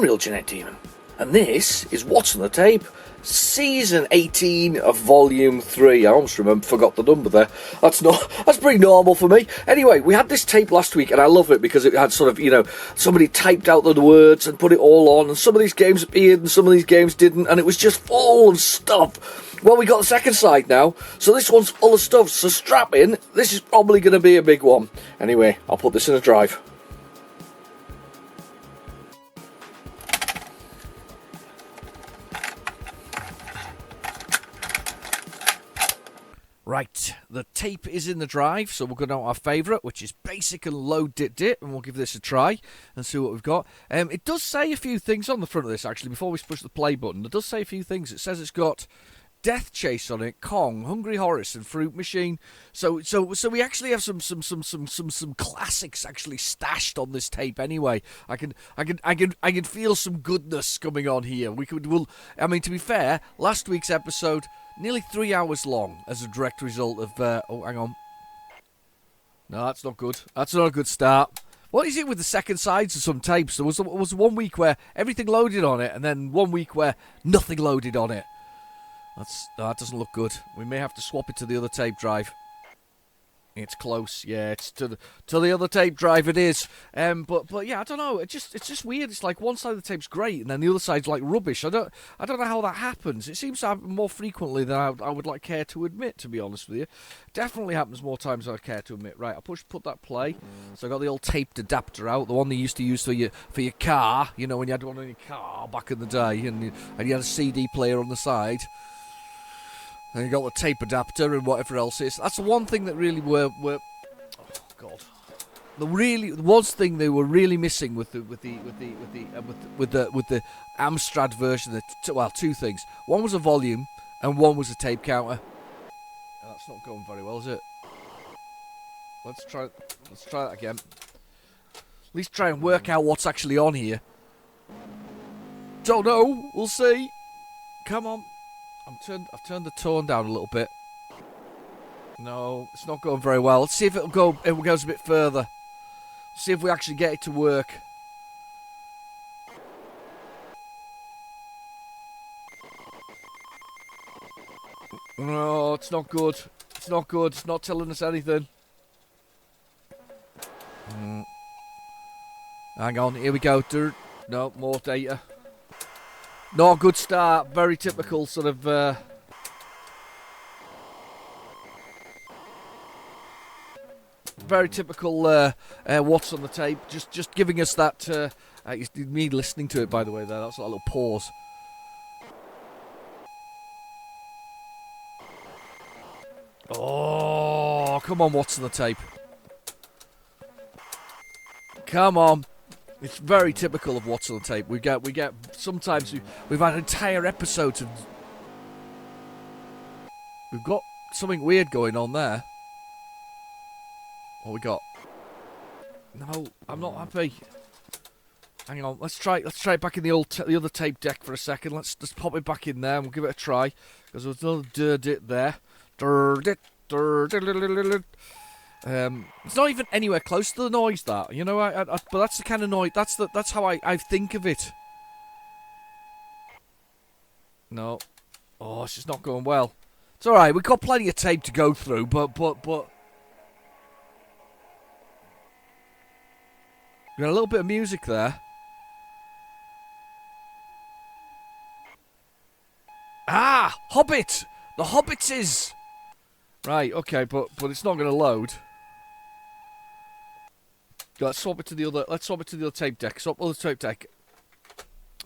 Real Genetic Demon, and this is What's on the Tape, Season 18 of Volume 3. I almost forgot the number there. That's pretty normal for me. Anyway, we had this tape last week, and I love it because it had sort of, somebody typed out the words and put it all on, and some of these games appeared and some of these games didn't, and it was just full of stuff. Well, we got the second side now, so this one's full of stuff, so strap in. This is probably going to be a big one. Anyway, I'll put this in a drive. Right, the tape is in the drive, so we're going to have our favourite, which is Basic and Low Dit Dit, and we'll give this a try and see what we've got. It does say a few things on the front of this, actually, before we push the play button. It does say a few things. It says it's got Death Chase on it, Kong, Hungry Horace, and Fruit Machine. So we actually have some classics actually stashed on this tape. Anyway, I can feel some goodness coming on here. To be fair, last week's episode nearly 3 hours long as a direct result of. Hang on. No, that's not good. That's not a good start. What is it with the second sides of some tapes? There was 1 week where everything loaded on it, and then 1 week where nothing loaded on it. That doesn't look good. We may have to swap it to the other tape drive. It's close, yeah. It's to the other tape drive. It is, but yeah, I don't know. It's just weird. It's like one side of the tape's great, and then the other side's like rubbish. I don't know how that happens. It seems to happen more frequently than I would like care to admit. To be honest with you, definitely happens more times than I care to admit. Right, I'll put that play. So I got the old taped adapter out, the one they used to use for your car. You know, when you had one on your car back in the day, and you had a CD player on the side. And you got the tape adapter and whatever else is. That's the one thing that really were oh God. The one thing they were really missing with the Amstrad version. Two things. One was a volume, and one was a tape counter. That's not going very well, is it? Let's try that again. At least try and work out what's actually on here. Don't know. We'll see. Come on. I've turned the tone down a little bit. No, it's not going very well. Let's see if it goes a bit further. See if we actually get it to work. No, it's not good. It's not good. It's not telling us anything. Hang on, here we go. No, more data. Not a good start. Very typical sort of. Very typical. What's on the tape? Just giving us that. Me listening to it, by the way. There, that's like a little pause. Oh, come on! What's on the tape? Come on. It's very typical of what's on the tape. We get sometimes we've had entire episodes of. We've got something weird going on there. What we got? No, I'm not happy. Hang on, let's try it back in the other tape deck for a second. Let's just pop it back in there and we'll give it a try because there's another dit there. It's not even anywhere close to the noise that but that's the kind of noise. That's how I think of it. No, it's just not going well. It's all right. We've got plenty of tape to go through, but we got a little bit of music there. Ah, Hobbit. The Hobbitses. Right. Okay, but it's not going to load. Let's swap it to the other tape deck. Swap other tape deck.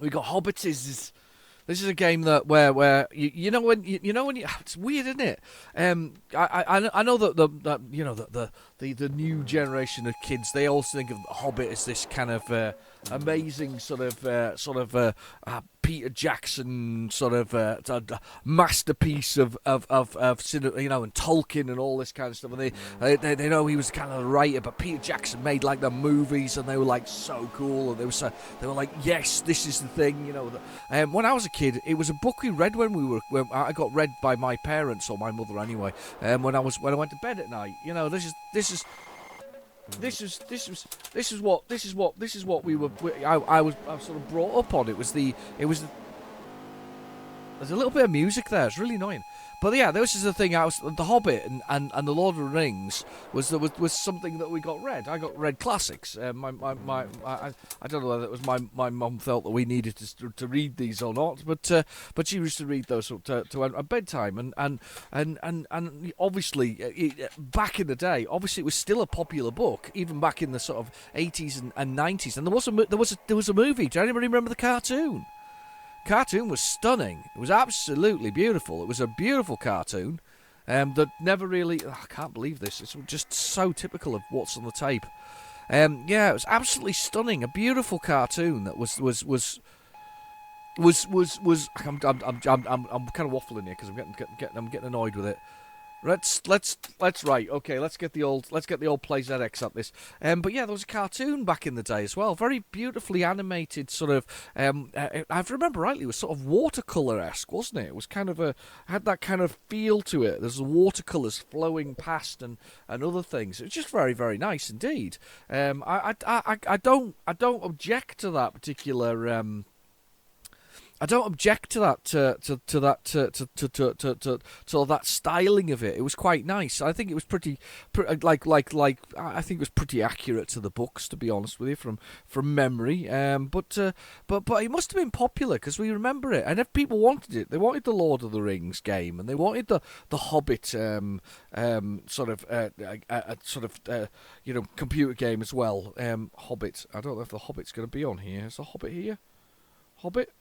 We got Hobbitses. This is a game that where you know when it's weird, isn't it? I know that the new generation of kids, they also think of Hobbit as this kind of amazing sort of Peter Jackson sort of masterpiece of cinema, and Tolkien and all this kind of stuff. And they know he was kind of the writer, but Peter Jackson made like the movies, and they were like so cool, and they were like, yes, this is the thing, When I was a kid, it was a book we read when I got read by my parents, or my mother anyway. When I went to bed at night, this is this is what I was sort of brought up on. There's a little bit of music there. It's really annoying. But yeah, this is the thing. The Hobbit and the Lord of the Rings was something that we got read. I got read classics. I don't know whether it was my mum felt that we needed to read these or not, but she used to read those to at bedtime. And obviously back in the day, obviously it was still a popular book, even back in the sort of 80s and 90s. And there was a movie. Do anybody remember the cartoon? Cartoon was stunning. It was absolutely beautiful. It was a beautiful cartoon that never really... I can't believe this. It's just so typical of what's on the tape. Yeah, it was absolutely stunning. A beautiful cartoon that was I'm kind of waffling here because I'm getting annoyed with it. Let's right. Okay, let's get the old PlayZX at this. But yeah, there was a cartoon back in the day as well. Very beautifully animated, sort of. I remember rightly, it was sort of watercolor-esque, wasn't it? It was kind of had that kind of feel to it. There's watercolors flowing past and other things. It was just very, very nice indeed. I don't object to that particular. I don't object to that to that styling of it. It was quite nice. I think it was pretty I think it was pretty accurate to the books, to be honest with you, from memory. But it must have been popular because we remember it, and if people wanted it, they wanted the Lord of the Rings game, and they wanted the Hobbit computer game as well. Hobbit. I don't know if the Hobbit's going to be on here. Is the Hobbit here? Hobbit.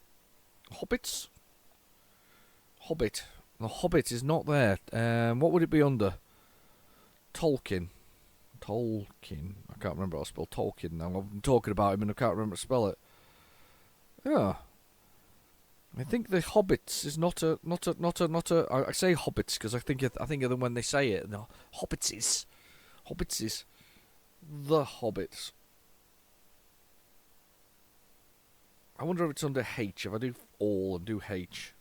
Hobbit. The Hobbit is not there. What would it be under? Tolkien. I can't remember how to spell Tolkien now. I've been talking about him and I can't remember how to spell it. Yeah. I think the Hobbits is not a. I say Hobbits because I think of them when they say it. No, Hobbits is the Hobbits. I wonder if it's under H. If I do all and do H,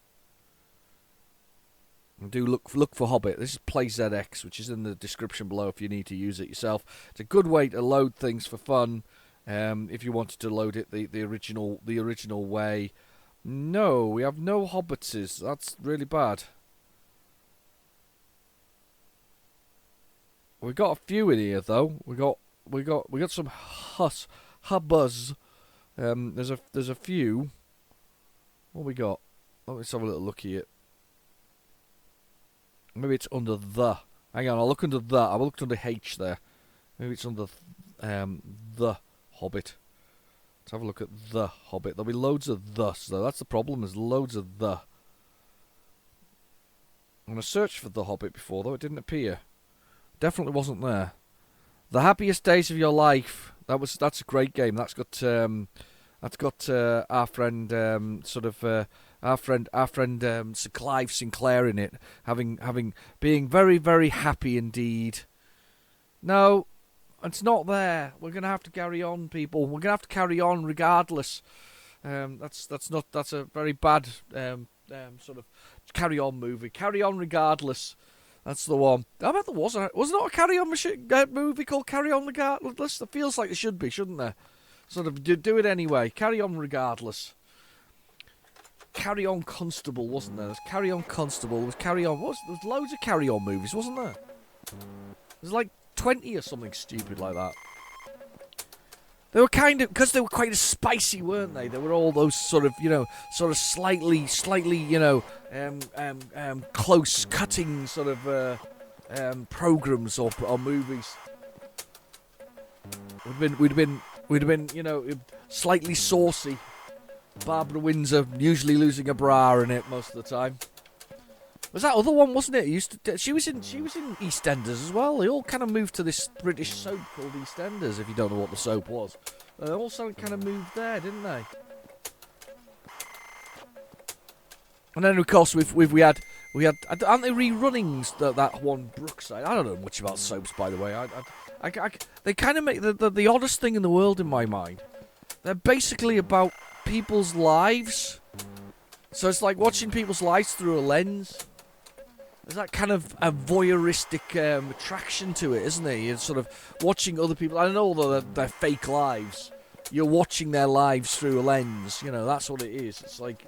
and do look for Hobbit. This is PlayZX, which is in the description below if you need to use it yourself. It's a good way to load things for fun. If you wanted to load it the original way. No, we have no Hobbitses. That's really bad. We got a few in here though. We got some hubbas. There's a few. What we got? Let's have a little look here. Maybe it's under the. Hang on, I'll look under the. I looked under H there. Maybe it's under the Hobbit. Let's have a look at the Hobbit. There'll be loads of the. So that's the problem. There's loads of the. I'm gonna search for the Hobbit before though. It didn't appear. Definitely wasn't there. The Happiest Days of Your Life. That's a great game. That's got our friend Sir Clive Sinclair in it, being very, very happy indeed. No, it's not there. We're gonna have to carry on, people. We're gonna have to carry on regardless. That's a very bad sort of carry on movie. Carry on regardless. That's the one. I bet there wasn't. Was there not a Carry On movie called Carry On Regardless? It feels like there should be, shouldn't there? Sort of do it anyway. Carry On Regardless. Carry On Constable, wasn't there? There's Carry On Constable. There was Carry On. There's loads of Carry On movies, wasn't there? There's like 20 or something stupid like that. They were because they were quite spicy, weren't they? They were all those sort of slightly, close cutting sort of programs or movies. We'd have been slightly saucy. Barbara Windsor usually losing a bra in it most of the time. Was that other one, wasn't it? She was in EastEnders as well. They all kind of moved to this British soap called EastEnders. If you don't know what the soap was, they also kind of moved there, didn't they? And then of course we had aren't they rerunnings that one Brookside? I don't know much about soaps, by the way. They kind of make the oddest thing in the world in my mind. They're basically about people's lives. So it's like watching people's lives through a lens. There's that kind of a voyeuristic attraction to it, isn't there? You're sort of watching other people. I know they're fake lives. You're watching their lives through a lens. You know, that's what it is. It's like.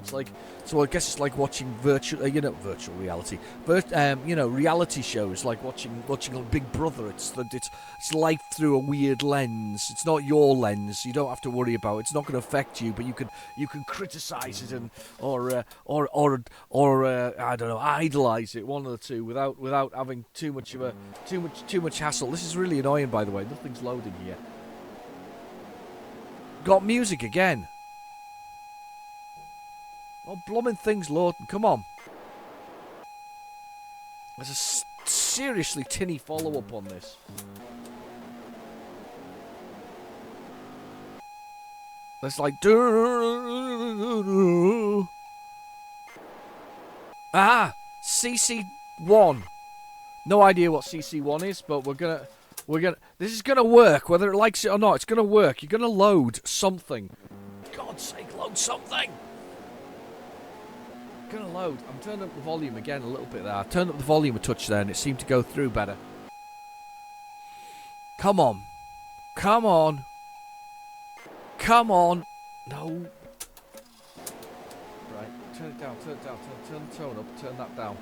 So I guess it's like watching virtual reality. But reality shows, like watching Big Brother. It's life through a weird lens. It's not your lens. You don't have to worry about it. It's not going to affect you, but you can criticize it or I don't know, idolize it. One of the two, without having too much hassle. This is really annoying, by the way. Nothing's loading here. Got music again. Oh, blooming things, Lord. Come on. There's a seriously tinny follow-up on this. There's like... Ah! CC1. No idea what CC1 is, but we're gonna... This is gonna work, whether it likes it or not. It's gonna work. You're gonna load something. God's sake, load something! Gonna load. I'm turning up the volume again a little bit there. I turned up the volume a touch there, and it seemed to go through better. Come on. Come on. Come on. No. Right. Turn it down. Turn the tone up. Turn that down.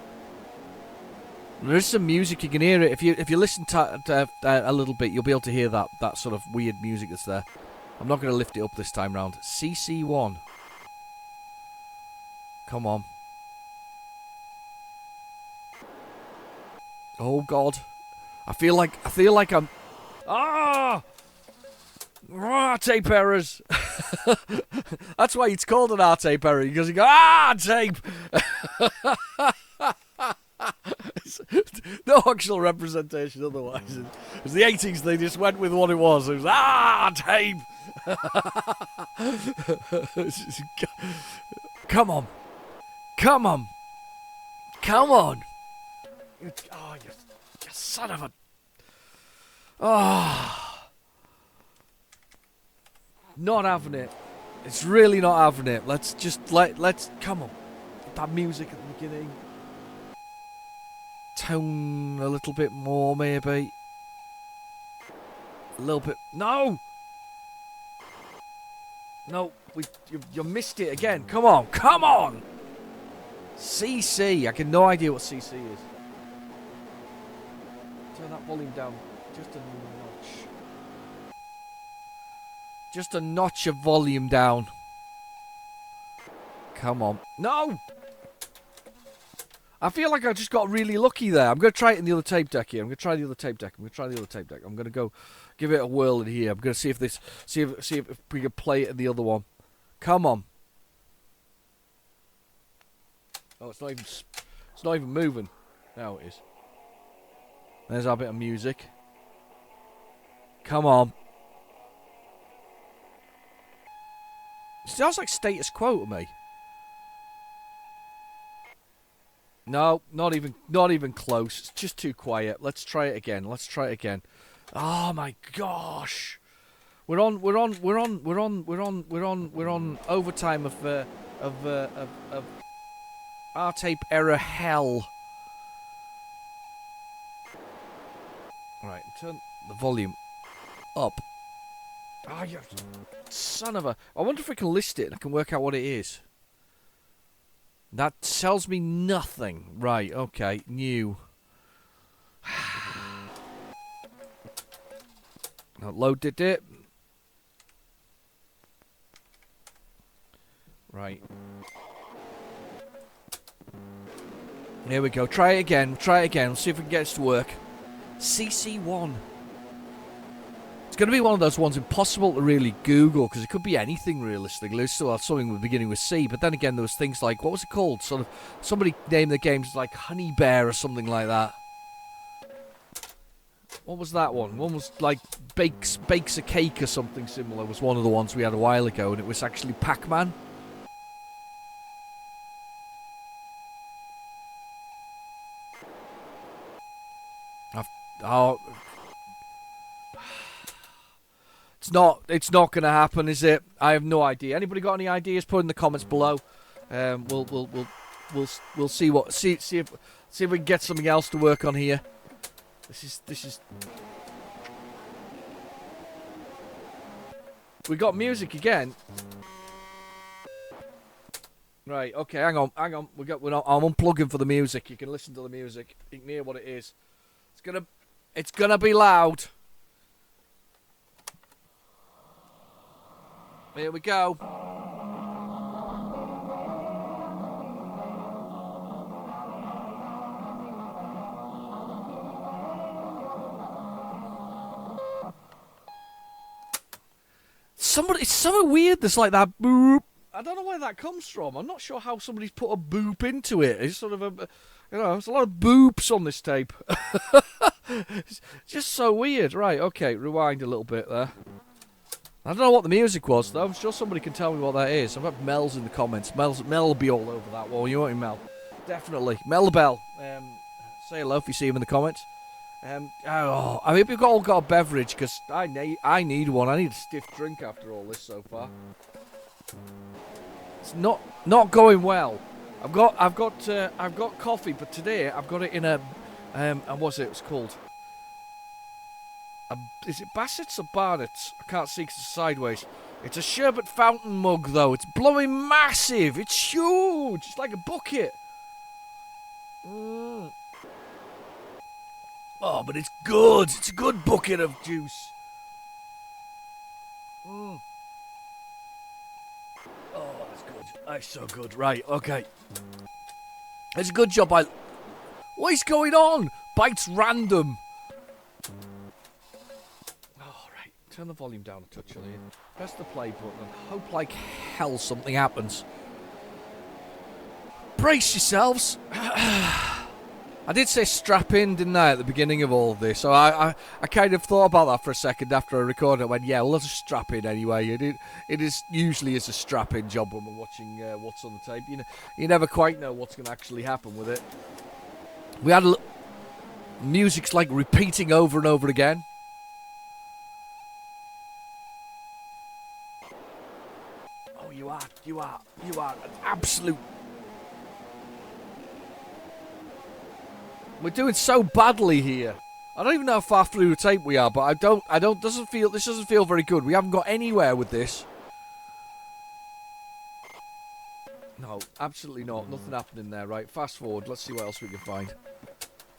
There is some music, you can hear it. If you listen to a little bit, you'll be able to hear that sort of weird music that's there. I'm not going to lift it up this time round. CC1. Come on. Oh God. I feel like I'm... Ah! Tape errors. That's why it's called an R-tape error, because you go, tape! No actual representation otherwise. It was the 80s, they just went with what it was. It was, tape! Come on. Come on. Come on. You son of a... Not having it. It's really not having it. Let's come on. That music at the beginning. Tone a little bit more, maybe. A little bit. No! No, you missed it again. Come on, come on! CC. I get no idea what CC is. Turn that volume down just a notch. Just a notch of volume down. Come on. No! I feel like I just got really lucky there. I'm going to try it in the other tape deck here. I'm going to try the other tape deck. I'm going to go give it a whirl in here. I'm going to see if we can play it in the other one. Come on. Oh, it's not even moving. Now it is. There's our bit of music. Come on. It sounds like status quo to me. No, not even close. It's just too quiet. Let's try it again. Oh my gosh. We're on overtime of R-tape error hell. Right, turn the volume up. Ah, you son of a... I wonder if I can list it and I can work out what it is. That tells me nothing. Right, okay, new. Loaded it. Right. Here we go. Try it again. Let's see if we can get this to work. CC1. It's going to be one of those ones impossible to really Google, because it could be anything realistically. There's still something beginning with C, but then again there was things like, what was it called? Sort of, somebody named the games like Honey Bear or something like that. What was that one? One was like Bakes a Cake or something similar was one of the ones we had a while ago, and it was actually Pac-Man. It's not going to happen, is it? I have no idea. Anybody got any ideas? Put in the comments below. We'll we'll see if we can get something else to work on here. This is. We got music again. Right. Okay. Hang on. I'm unplugging for the music. You can listen to the music. You can hear what it is. It's gonna be loud. Here we go. It's so weird. There's like that boop. I don't know where that comes from. I'm not sure how somebody's put a boop into it. It's sort of there's a lot of boops on this tape. It's just so weird. Right, okay, rewind a little bit there. I don't know what the music was, though. I'm sure somebody can tell me what that is. I've got Mel's in the comments. Mel will be all over that one. You want him, Mel? Definitely. Mel the Bell. Say hello if you see him in the comments. I hope you've all got a beverage, because I need one. I need a stiff drink after all this so far. It's not going well. I've got coffee, but today I've got it in a what's it? It's called. Is it Bassett's or Barnett's? I can't see because it's sideways. It's a sherbet fountain mug, though. It's blowing massive. It's huge. It's like a bucket. Oh, but it's good. It's a good bucket of juice. Oh, that's good. That's so good. Right, okay. It's a good job. What is going on? Bites random. Oh, right. Turn the volume down a touch on here. Press the play button and hope like hell something happens. Brace yourselves. I did say strap in, didn't I, at the beginning of all of this? So I kind of thought about that for a second after I recorded it. I went, yeah, well, let's just strap in anyway. It is usually a strap in job when we're watching what's on the tape. You never quite know what's going to actually happen with it. We had music's like repeating over and over again. Oh, you are an absolute. We're doing so badly here. I don't even know how far through the tape we are, but this doesn't feel very good. We haven't got anywhere with this. No, absolutely not. Nothing happening there, right? Fast forward. Let's see what else we can find.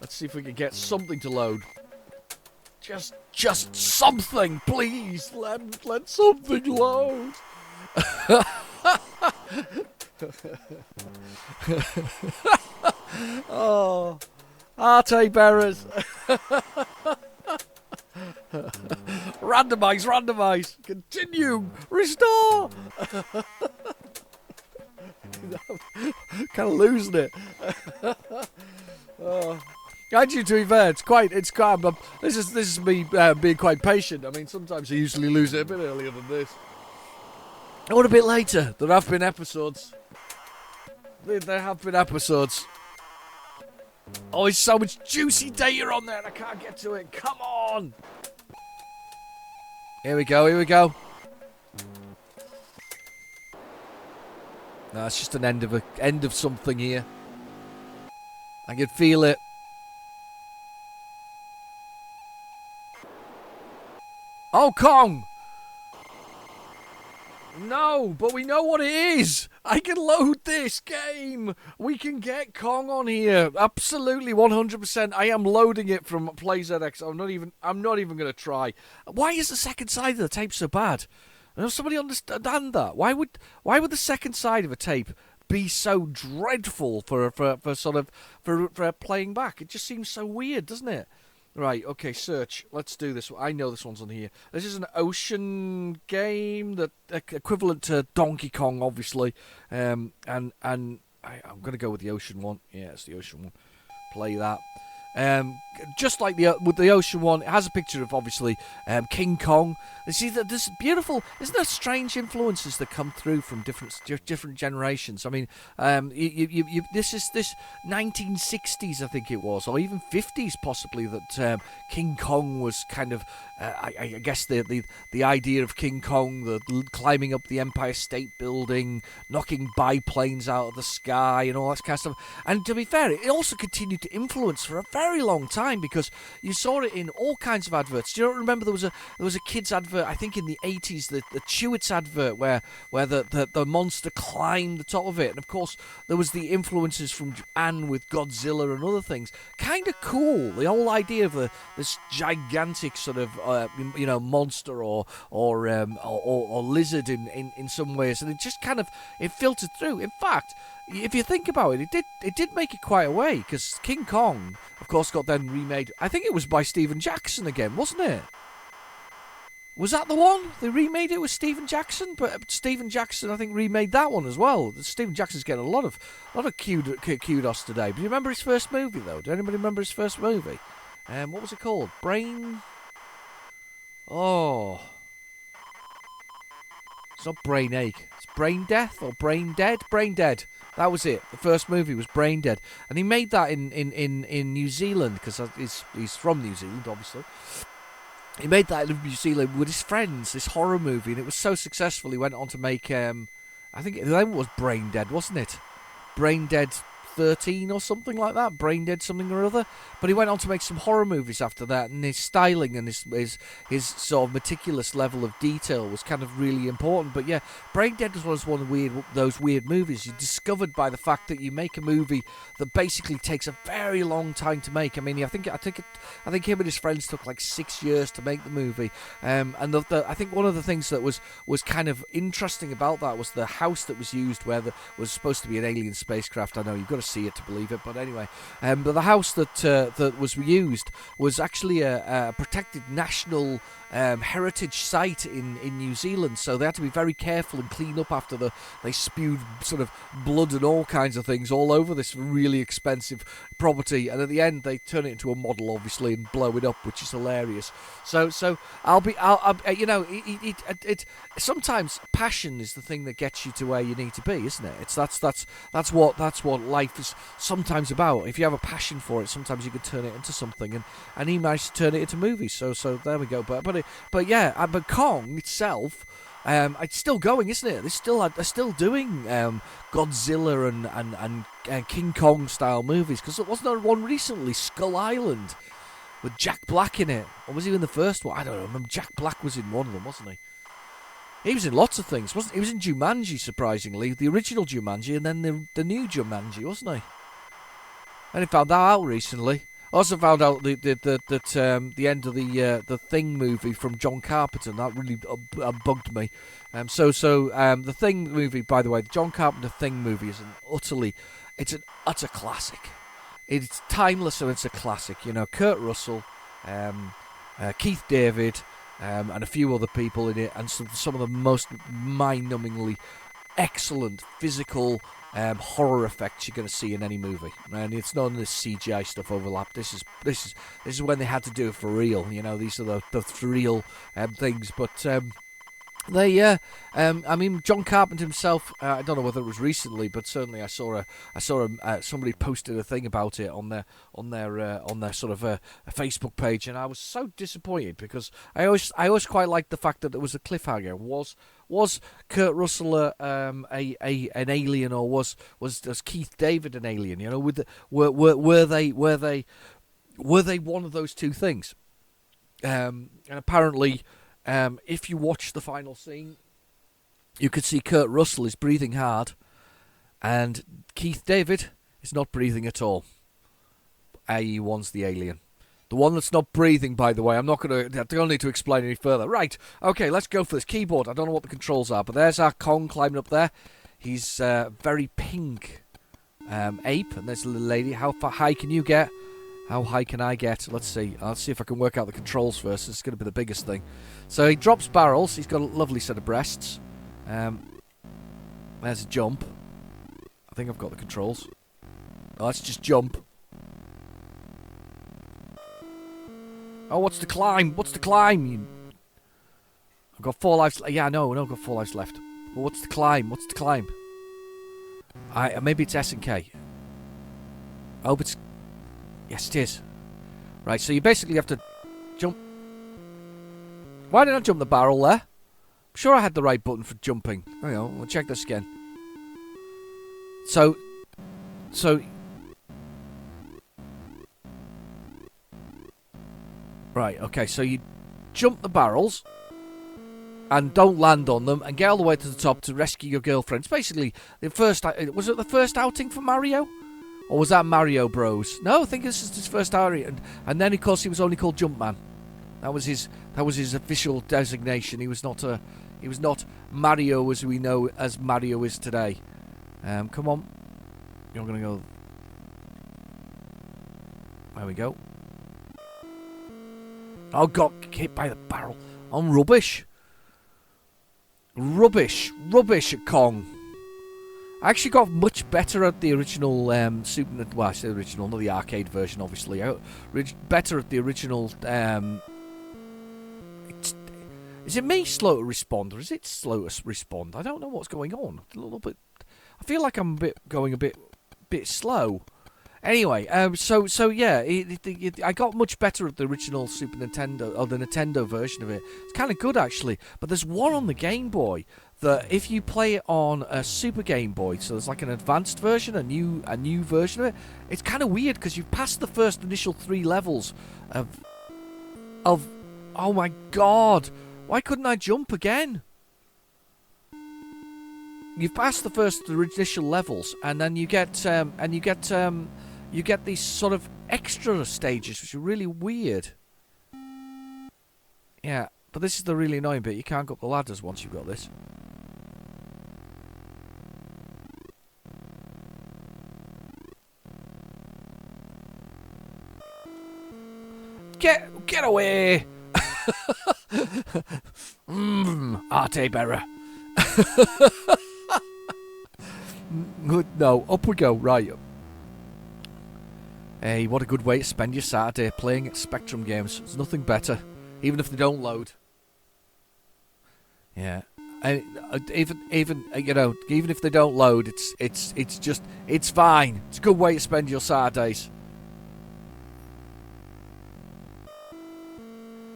Let's see if we can get something to load. Just something, please. Let something load. Oh. Tape errors. Randomize. Continue. Restore. Kind of losing it. Actually, to be fair, it's quite. This is me being quite patient. I mean, sometimes I usually lose it a bit earlier than this. Or a bit later. There have been episodes. There have been episodes. Oh, there's so much juicy data on there, and I can't get to it. Come on! Here we go. No, it's just an end of something here. I can feel it. Oh, Kong! No, but we know what it is. I can load this game. We can get Kong on here. Absolutely, 100%. I am loading it from PlayZX. I'm not even going to try. Why is the second side of the tape so bad? Does somebody understand that? Why would the second side of a tape be so dreadful for playing back? It just seems so weird, doesn't it? Right, okay, search. Let's do this. I know this one's on here. This is an ocean game that equivalent to Donkey Kong, obviously. And I'm going to go with the ocean one. Yeah, it's the ocean one. Play that. Just like with the Ocean one, it has a picture of obviously King Kong. You see that there's beautiful, isn't there strange influences that come through from different generations? I mean, this is this 1960s, I think it was, or even 50s possibly, that King Kong was kind of, I guess the idea of King Kong, the climbing up the Empire State Building, knocking biplanes out of the sky, and all that kind of stuff. And to be fair, it also continued to influence for a very long time, because you saw it in all kinds of adverts. Do you not remember there was a kids advert, I think in the 80s, the Chewits advert where the monster climbed the top of it, and of course there was the influences from Japan with Godzilla and other things. Kind of cool, the whole idea of this gigantic sort of monster or lizard in some ways, and it just kind of it filtered through. In fact, if you think about it, it did make it quite a way, because King Kong, of course, got then remade. I think it was by Stephen Jackson again, wasn't it? Was that the one? They remade it with Stephen Jackson, but Stephen Jackson, I think, remade that one as well. Stephen Jackson's getting a lot of kudos today. Do you remember his first movie, though? Do anybody remember his first movie? What was it called? Oh. It's not Brain Ache. It's Brain Death or Brain Dead? Brain Dead. That was it. The first movie was Brain Dead. And he made that in New Zealand, because he's from New Zealand, obviously. He made that in New Zealand with his friends, this horror movie, and it was so successful he went on to make, I think the name was Brain Dead, wasn't it? Brain Dead 13 or something like that, Brain Dead something or other. But he went on to make some horror movies after that, and his styling and his sort of meticulous level of detail was kind of really important. But yeah, Brain Dead was one of those weird movies you discovered by the fact that you make a movie that basically takes a very long time to make. I mean, I think him and his friends took like 6 years to make the movie. And I think one of the things that was kind of interesting about that was the house that was used, where was supposed to be an alien spacecraft. I know you've got to see it to believe it, but anyway, but the house that was used was actually a protected national heritage site in New Zealand, so they had to be very careful and clean up after they spewed sort of blood and all kinds of things all over this really expensive property, and at the end they turn it into a model, obviously, and blow it up, which is hilarious. So I'll sometimes passion is the thing that gets you to where you need to be, isn't it? That's what life is sometimes about. If you have a passion for it, sometimes you can turn it into something, and he managed to turn it into movies. So there we go. But Kong itself, it's still going, isn't it? They're still doing Godzilla and King Kong style movies, because there wasn't there one recently, Skull Island, with Jack Black in it, or was he in the first one? I don't know. I remember Jack Black was in one of them, wasn't he? He was in lots of things, wasn't he? He was in Jumanji, surprisingly, the original Jumanji, and then the new Jumanji, wasn't he? And I found that out recently. I also found out that the end of the Thing movie from John Carpenter, and that really bugged me. The Thing movie, by the way, the John Carpenter Thing movie is it's an utter classic. It's timeless and it's a classic. You know, Kurt Russell, Keith David, and a few other people in it, and some of the most mind-numbingly excellent physical horror effects you're going to see in any movie, and it's none of this CGI stuff overlap. This is when they had to do it for real. You know, these are the real things. But I mean, John Carpenter himself. I don't know whether it was recently, but certainly I saw somebody posted a thing about it on their sort of a Facebook page, and I was so disappointed, because I always quite liked the fact that there was a cliffhanger. Was Kurt Russell an alien, or was Keith David an alien? You know, were they one of those two things? And apparently, if you watch the final scene, you could see Kurt Russell is breathing hard, and Keith David is not breathing at all. i.e., one's the alien. The one that's not breathing, by the way, I don't need to explain any further. Right, okay, let's go for this keyboard. I don't know what the controls are, but there's our Kong climbing up there. He's very pink ape, and there's a little lady. How high can you get? How high can I get? Let's see. I'll see if I can work out the controls first. It's going to be the biggest thing. So he drops barrels. He's got a lovely set of breasts. There's a jump. I think I've got the controls. Oh, let's just jump. Oh, what's the climb? What's the climb? I've got 4 lives. Yeah, I know. I've got 4 lives left. Well, what's the climb? What's the climb? Maybe it's S and K. I hope it's... Yes, it is. Right, so you basically have to jump... Why didn't I jump the barrel there? I'm sure I had the right button for jumping. Hang on, we'll check this again. So... Right, okay, so you jump the barrels and don't land on them and get all the way to the top to rescue your girlfriend. It's basically the first... Was it the first outing for Mario? Or was that Mario Bros? No, I think this is his first outing. And then, of course, he was only called Jumpman. That was his official designation. He was not Mario as we know as Mario is today. Come on. You're going to go... There we go. Oh, God, hit by the barrel. I'm rubbish. Rubbish at Kong. I actually got much better at the original Super... Well, I say original, not the arcade version, obviously. Better at the original... Is it me slow to respond, or is it slow to respond? I don't know what's going on. A little bit... I feel like I'm going a bit slow. Anyway, so yeah, I got much better at the original Super Nintendo, or the Nintendo version of it. It's kind of good, actually. But there's one on the Game Boy that if you play it on a Super Game Boy, so there's like an advanced version, a new version of it, it's kind of weird because you've passed the first initial 3 levels of... Oh my God! Why couldn't I jump again? You've passed the first initial levels, and then you get these sort of extra stages, which are really weird. Yeah, but this is the really annoying bit. You can't go up the ladders once you've got this. Get away! Arte Berra. No, up we go, right. Hey, what a good way to spend your Saturday playing at Spectrum games. There's nothing better, even if they don't load. Yeah, and even if they don't load, it's fine. It's a good way to spend your Saturdays.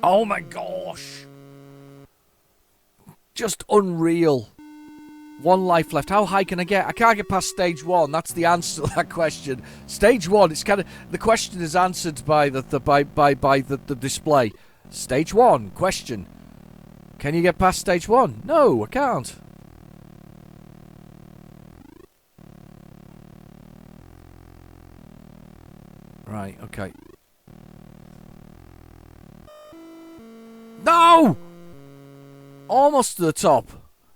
Oh my gosh, just unreal. 1 life left. How high can I get? I can't get past stage 1. That's the answer to that question. Stage 1. It's kind of the question is answered by the display. Stage 1 question. Can you get past stage 1? No, I can't. Right. Okay. No! Almost to the top.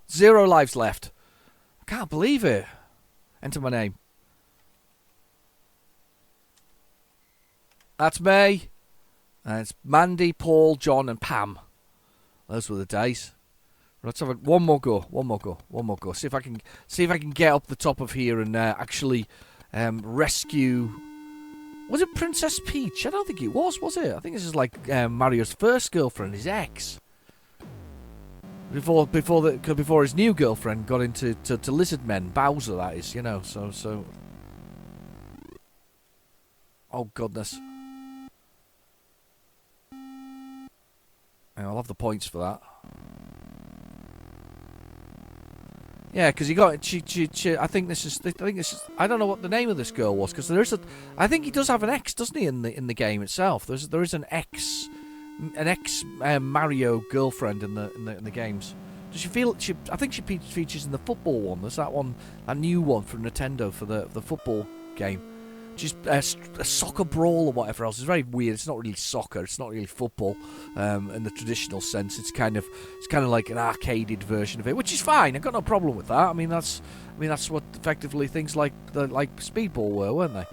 0 lives left. I can't believe it. Enter my name. That's me. And it's Mandy, Paul, John, and Pam. Those were the days. Let's have one more go. See if I can get up the top of here and actually rescue. Was it Princess Peach? I don't think it was it? I think this is like Mario's first girlfriend, his ex. Before his new girlfriend got into lizard men, Bowser, that is, so. Oh goodness. I'll have the points for that. Yeah, because he got she. I think this is. I don't know what the name of this girl was, because there is a. I think he does have an ex, doesn't he, in the game itself? There is an ex Mario girlfriend in the games. Does she feel? I think she features in the football one. There's that one, a new one from Nintendo for the football game. She's a soccer brawl or whatever else. It's very weird. It's not really soccer. It's not really football in the traditional sense. It's kind of like an arcaded version of it, which is fine. I've got no problem with that. I mean that's what effectively things like Speedball were, weren't they?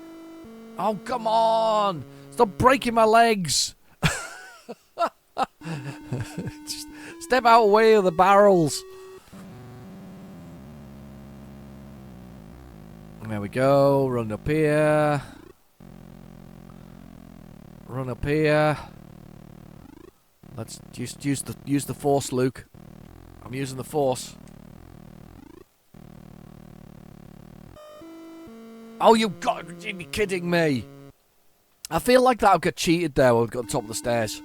Oh come on! Stop breaking my legs! Just step out of the way of the barrels. There we go. Run up here. Let's just use the force, Luke. I'm using the force. Oh, you got to be kidding me! I feel like that I'll get cheated there when we got to the top of the stairs.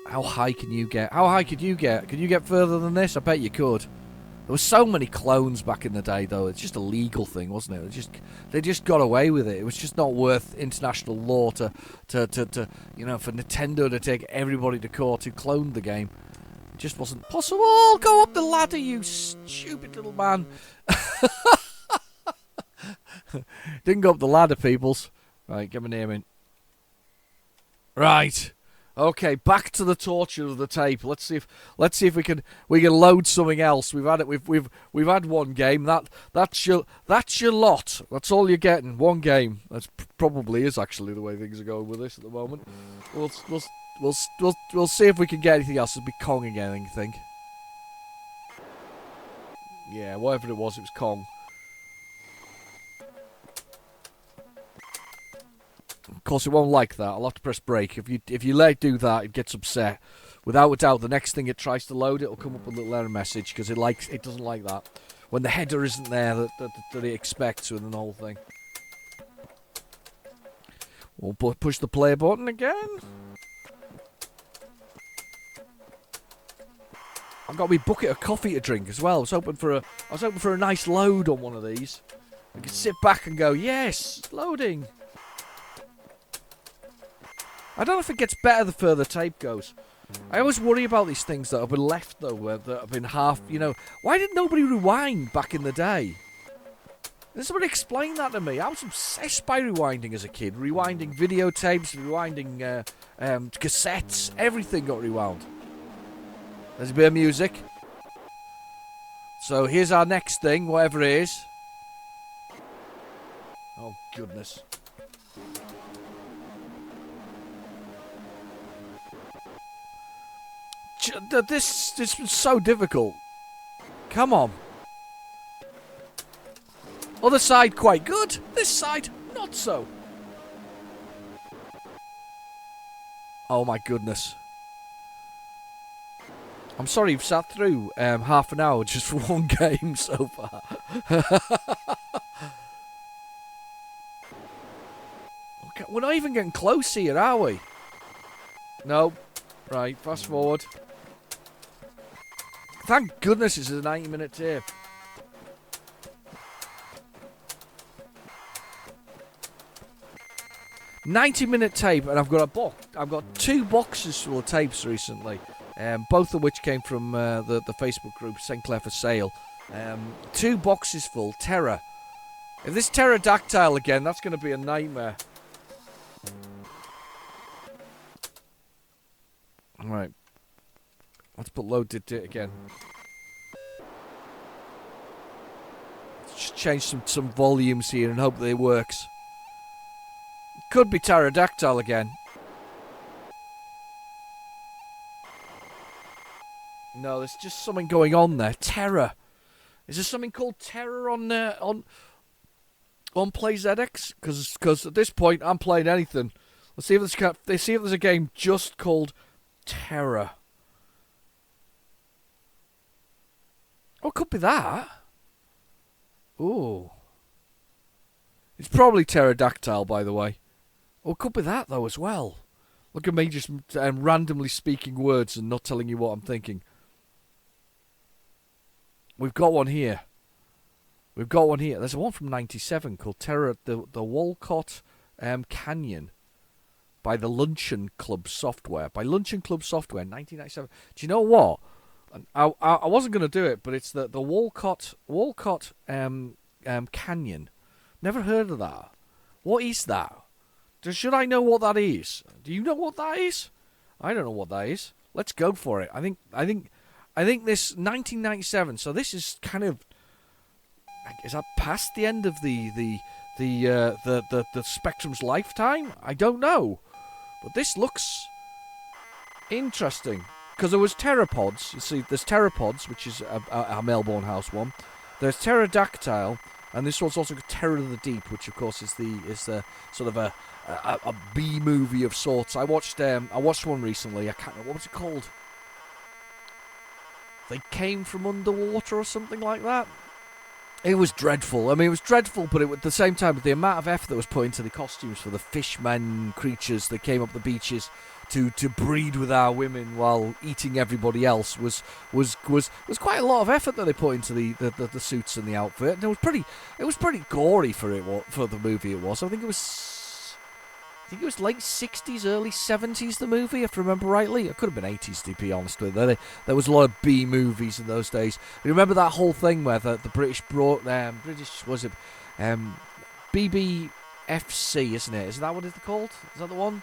How high can you get? How high could you get? Could you get further than this? I bet you could. There were so many clones back in the day, though. It's just a legal thing, wasn't it? They just got away with it. It was just not worth international law to you know, for Nintendo to take everybody to court who cloned the game. It just wasn't possible. Go up the ladder, you stupid little man. Didn't go up the ladder, peoples. Right, get my name in. Right. Okay, back to the torture of the tape. Let's see if we can load something else. We've had one game. That's your lot. That's all you're getting. One game. That probably is actually the way things are going with this at the moment. We'll see if we can get anything else. It'll be Kong again, I think. Yeah, whatever it was Kong. Of course, it won't like that. I'll have to press break. If you let it do that, it gets upset. Without a doubt, the next thing it tries to load, it'll come up with a little error message because it doesn't like that when the header isn't there that it expects within the whole thing. We'll push the play button again. I've got me bucket of coffee to drink as well. I was hoping for a nice load on one of these. I could sit back and go, yes, loading. I don't know if it gets better the further tape goes. I always worry about these things that have been left, though, that have been half, you know. Why did nobody rewind back in the day? Did somebody explain that to me? I was obsessed by rewinding as a kid. Rewinding videotapes, rewinding cassettes. Everything got rewound. There's a bit of music. So here's our next thing, whatever it is. Oh, goodness. This was so difficult. Come on. Other side quite good. This side not so. Oh my goodness. I'm sorry you've sat through half an hour just for one game so far. Okay, we're not even getting close here, are we? No. Right, fast forward. Thank goodness it's a 90-minute tape. $90-minute tape, and I've got a box. I've got 2 boxes full of tapes recently, both of which came from the Facebook group St. Clair for Sale. 2 boxes full. Terror. If this pterodactyl again, that's going to be a nightmare. Right. Let's put load it again. Let's just change some volumes here and hope that it works. Could be pterodactyl again. No, there's just something going on there. Terror. Is there something called Terror on PlayZX? Because at this point I'm playing anything. Let's see if there's a game just called Terror. Oh, it could be that. Ooh. It's probably pterodactyl, by the way. Oh, it could be that, though, as well. Look at me just randomly speaking words and not telling you what I'm thinking. We've got one here. There's one from 97 called Terror at the Walcott Canyon by the Luncheon Club Software. 1997. Do you know what? I wasn't going to do it, but it's the Walcott Canyon. Never heard of that. What is that? Should I know what that is? Do you know what that is? I don't know what that is. Let's go for it. I think this 1997. So this is kind of, is that past the end of the Spectrum's lifetime? I don't know, but this looks interesting. Because there was Pteropods. You see, there's Pteropods, which is a Melbourne House one. There's Pterodactyl, And this one's also got Terror of the Deep, which of course is the sort of a B movie of sorts. I watched one recently. I can't remember, what was it called? They Came from Underwater or something like that. It was dreadful. I mean, it was dreadful, but at the same time, the amount of effort that was put into the costumes for the fishmen creatures that came up the beaches to breed with our women while eating everybody else was quite a lot of effort that they put into the suits and the outfit. And it was pretty gory for the movie. It was. I think it was late 60s, early 70s, the movie, if I remember rightly. It could have been 80s, to be honest with you. There was a lot of B movies in those days. You remember that whole thing where the British brought BBFC, isn't it? Is that what it's called? Is that the one?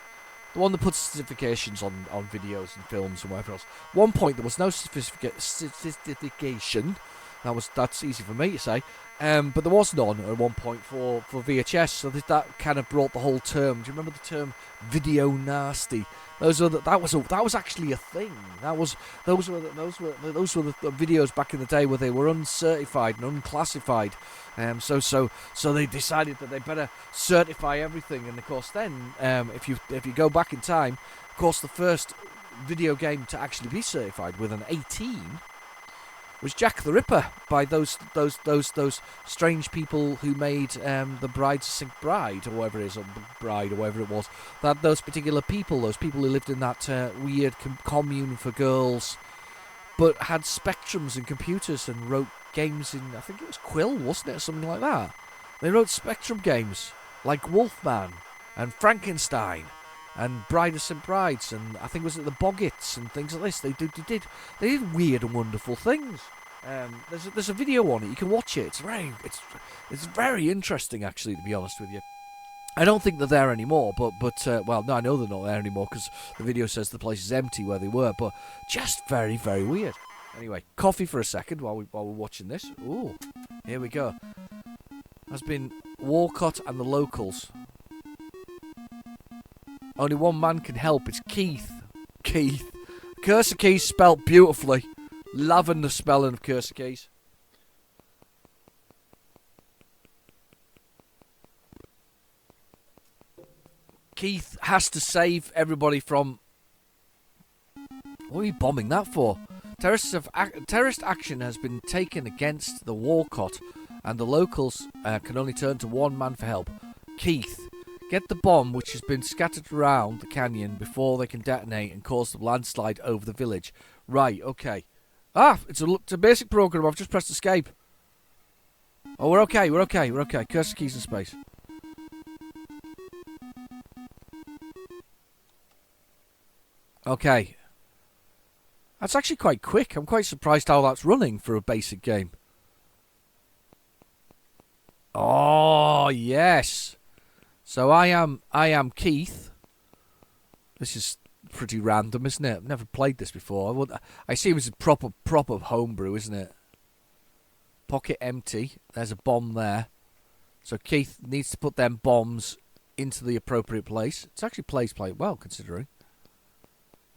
The one that puts certifications on videos and films and whatever else. One point there was no certification. That's easy for me to say. But there was none at one point for VHS, so that kind of brought the whole term. Do you remember the term video nasty? That was actually a thing. Those were the videos back in the day where they were uncertified and unclassified. So they decided that they better certify everything. And of course, then if you go back in time, of course, the first video game to actually be certified with an 18 was Jack the Ripper by those strange people who made the Bride's Sink Bride, or whatever it is, or Bride, or whatever it was. Those particular people who lived in that weird commune for girls, but had spectrums and computers and wrote games in, I think it was Quill, wasn't it, or something like that. They wrote Spectrum games like Wolfman and Frankenstein and Bride of St. Brides, and I think was it the Boggits and things like this. They did weird and wonderful things. There's a video on it. You can watch it. It's very interesting, actually, to be honest with you. I don't think they're there anymore, but well, no, I know they're not there anymore because the video says the place is empty where they were. But just very, very weird. Anyway, coffee for a second while we're watching this. Ooh, here we go. Has been Walcott and the locals. Only one man can help. It's Keith. Cursor Keys spelt beautifully. Loving the spelling of Cursor Keys. Keith has to save everybody from... What are you bombing that for? Terrorist action has been taken against the Walcott, and the locals can only turn to one man for help. Keith. Get the bomb which has been scattered around the canyon before they can detonate and cause the landslide over the village. Right, okay. It's a basic program. I've just pressed escape. Oh, we're okay. Cursor keys in space. Okay. That's actually quite quick. I'm quite surprised how that's running for a basic game. Oh, yes. So I am Keith. This is pretty random, isn't it? I've never played this before. I assume it's a proper homebrew, isn't it? Pocket empty. There's a bomb there. So Keith needs to put them bombs into the appropriate place. It's actually plays quite well, considering.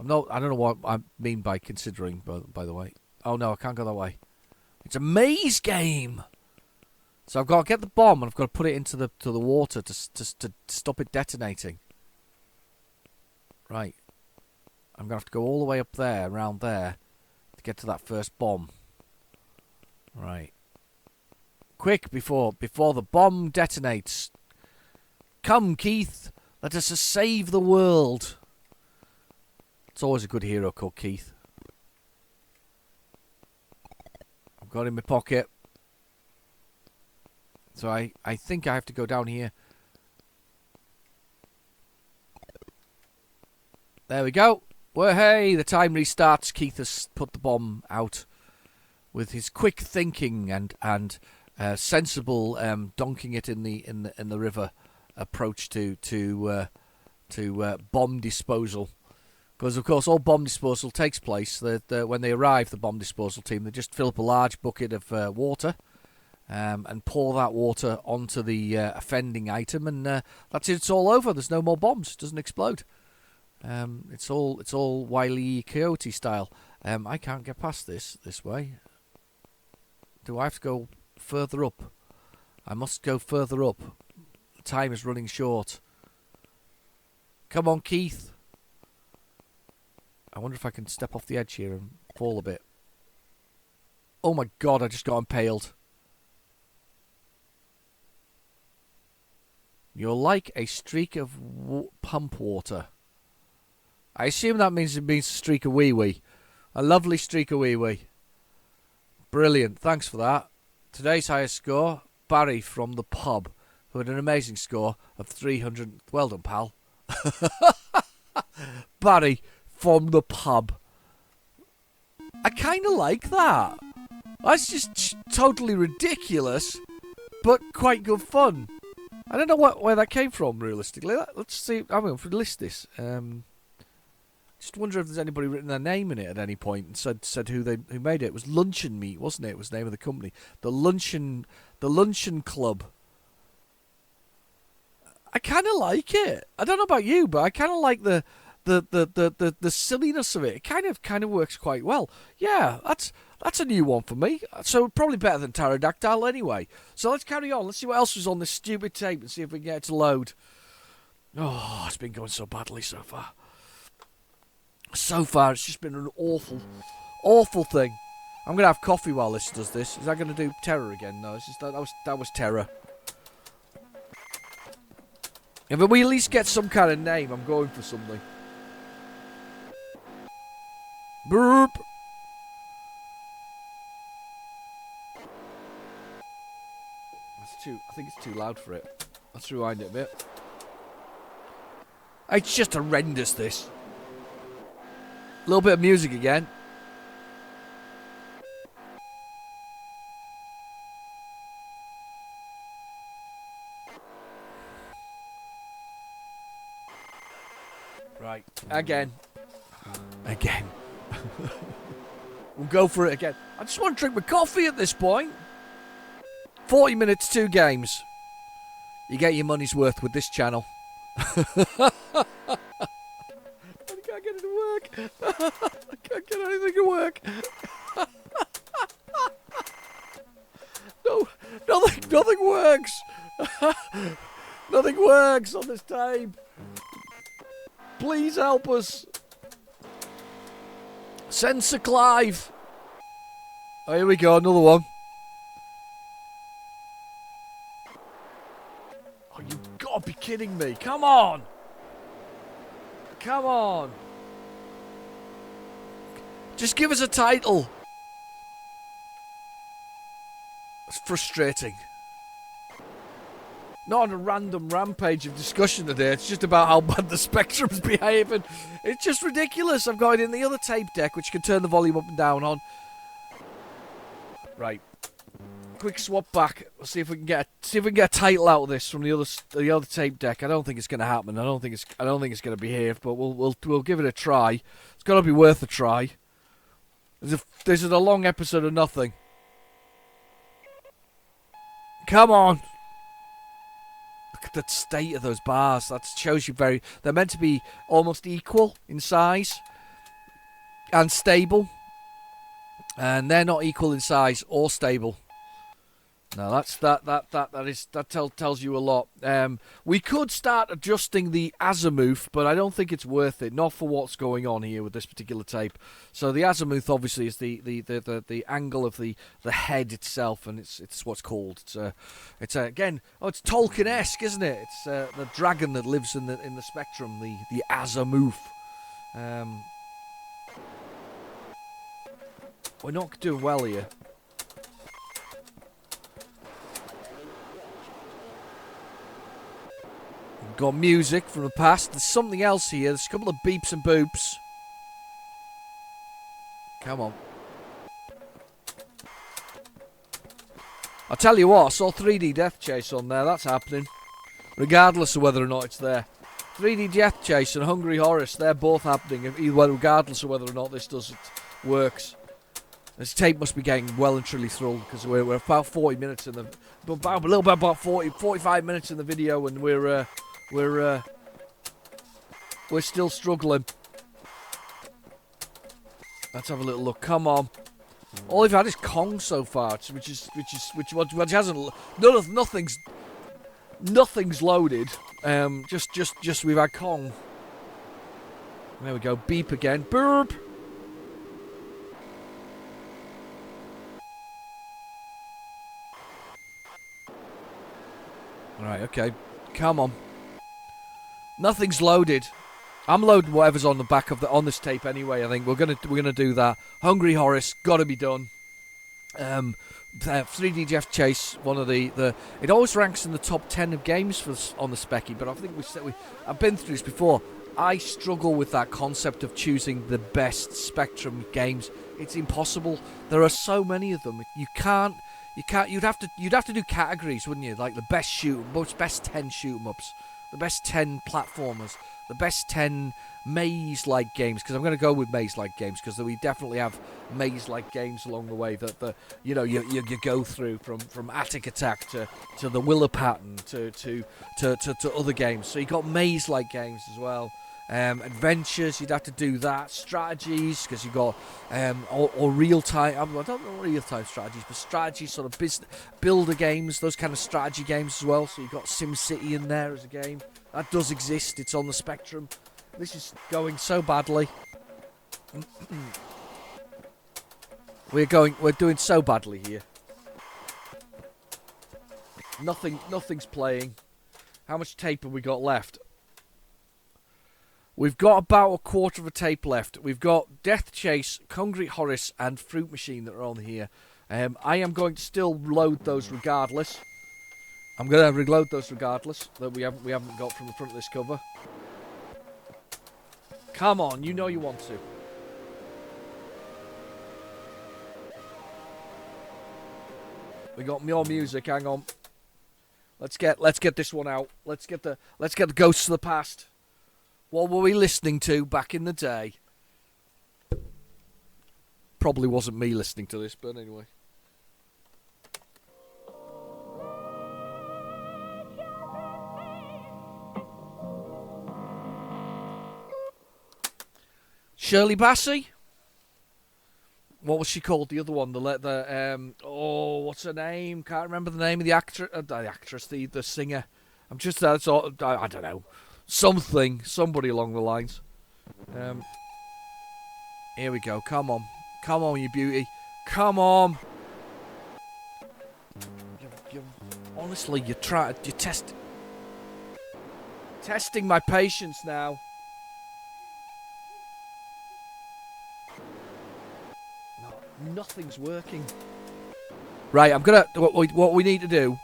I don't know what I mean by considering, by the way. Oh no, I can't go that way. It's a maze game. So I've got to get the bomb and I've got to put it into the water to stop it detonating. Right. I'm going to have to go all the way up there, around there, to get to that first bomb. Right. Quick, before the bomb detonates. Come, Keith. Let us save the world. It's always a good hero called Keith. I've got it in my pocket. So I think I have to go down here. There we go. Well, hey, the time restarts. Keith has put the bomb out with his quick thinking and sensible donking it in the river approach to bomb disposal. Because of course all bomb disposal takes place when they arrive. The bomb disposal team, they just fill up a large bucket of water. And pour that water onto the offending item, and that's it. It's all over. There's no more bombs. It doesn't explode. It's all Wile E. Coyote style. I can't get past this way. Do I have to go further up? I must go further up. Time is running short. Come on, Keith. I wonder if I can step off the edge here and fall a bit. Oh my god, I just got impaled. You're like a streak of pump water. I assume that means it means a streak of wee-wee. A lovely streak of wee-wee. Brilliant, thanks for that. Today's highest score, Barry from the pub, who had an amazing score of 300. Well done, pal. Barry from the pub. I kind of like that. That's just totally ridiculous, but quite good fun. I don't know where that came from, realistically. Let's see. I'm going to list this. Just wonder if there's anybody written their name in it at any point and said who made it. It was Luncheon Meat, wasn't it? It was the name of the company. The Luncheon Club. I kind of like it. I don't know about you, but I kind of like the silliness of it. It kind of works quite well. Yeah, that's a new one for me. So probably better than Pterodactyl anyway. So let's carry on. Let's see what else was on this stupid tape and see if we can get it to load. Oh, it's been going so badly so far. So far, it's just been an awful thing. I'm going to have coffee while this does this. Is that going to do terror again? No, it's just that was terror. If we at least get some kind of name, I'm going for something. Burp. I think it's too loud for it. Let's rewind it a bit. It's just horrendous, this. A little bit of music again. Right, again. We'll go for it again. I just want to drink my coffee at this point. 40 minutes, 2 games. You get your money's worth with this channel. I can't get it to work. I can't get anything to work. No, nothing works. Nothing works on this tape. Please help us. Sensor Clive. Oh, here we go, another one. Oh, you've got to be kidding me. Come on. Come on. Just give us a title. It's frustrating. Not on a random rampage of discussion today. It's just about how bad the Spectrum's behaving. It's just ridiculous. I've got it in the other tape deck, which can turn the volume up and down on. Right. Quick swap back. We'll see if we can get a title out of this from the other tape deck. I don't think it's going to happen. I don't think it's going to behave, but we'll give it a try. It's got to be worth a try. This is a long episode of nothing. Come on. Look at the state of those bars. That shows you they're meant to be almost equal in size and stable. And they're not equal in size or stable. No, that tells you a lot. We could start adjusting the azimuth, but I don't think it's worth it. Not for what's going on here with this particular tape. So the azimuth obviously is the angle of the head itself, and it's what's called. It's Tolkien-esque, isn't it? It's the dragon that lives in the spectrum, the azimuth. We're not doing well here. Got music from the past. There's something else here. There's a couple of beeps and boops. Come on. I'll tell you what, I saw 3D Death Chase on there. That's happening. Regardless of whether or not it's there. 3D Death Chase and Hungry Horace, they're both happening, regardless of whether or not this works. This tape must be getting well and truly through, because we're about 40 minutes in the... About a little bit about 45 minutes in the video, and we're still struggling. Let's have a little look. Come on. All we've had is Kong so far, which hasn't nothing's loaded. Just we've had Kong. There we go. Beep again. Burp. Alright, okay. Come on. Nothing's loaded. I'm loading whatever's on the back of on this tape anyway. I think we're gonna do that. Hungry Horace, gotta be done. 3D Jeff Chase, one of the it always ranks in the top 10 of games on the Specky, but I think I've been through this before. I struggle with that concept of choosing the best Spectrum games. It's impossible. There are so many of them. You can't. You'd have to do categories, wouldn't you? Like the best best 10 shoot 'em ups, the best 10 platformers, the best 10 maze-like games. Because I'm going to go with maze-like games because we definitely have maze-like games along the way that you go through from Attic Attack to the Willer Pattern to other games. So you got maze-like games as well. Adventures, you'd have to do that. Strategies, because you got or real-time. I don't know real-time strategies, but strategies, sort of builder games, those kind of strategy games as well. So you've got SimCity in there as a game that does exist. It's on the Spectrum. This is going so badly. We're doing so badly here. Nothing's playing. How much tape have we got left? We've got about a quarter of a tape left. We've got Death Chase, Hungry Horace, and Fruit Machine that are on here. I am going to still load those regardless. I'm going to reload those regardless that we haven't got from the front of this cover. Come on, you know you want to. We got more music. Hang on. Let's get this one out. Let's get the Ghosts of the Past. What were we listening to back in the day? Probably wasn't me listening to this, but anyway. Shirley Bassey? What was she called? The other one, what's her name? Can't remember the name of the actress, the singer. I'm just I don't know. Somebody along the lines. Here we go. Come on, you beauty. Come on. Honestly, you're testing my patience now. No, nothing's working. Right, I'm gonna. What we need to do.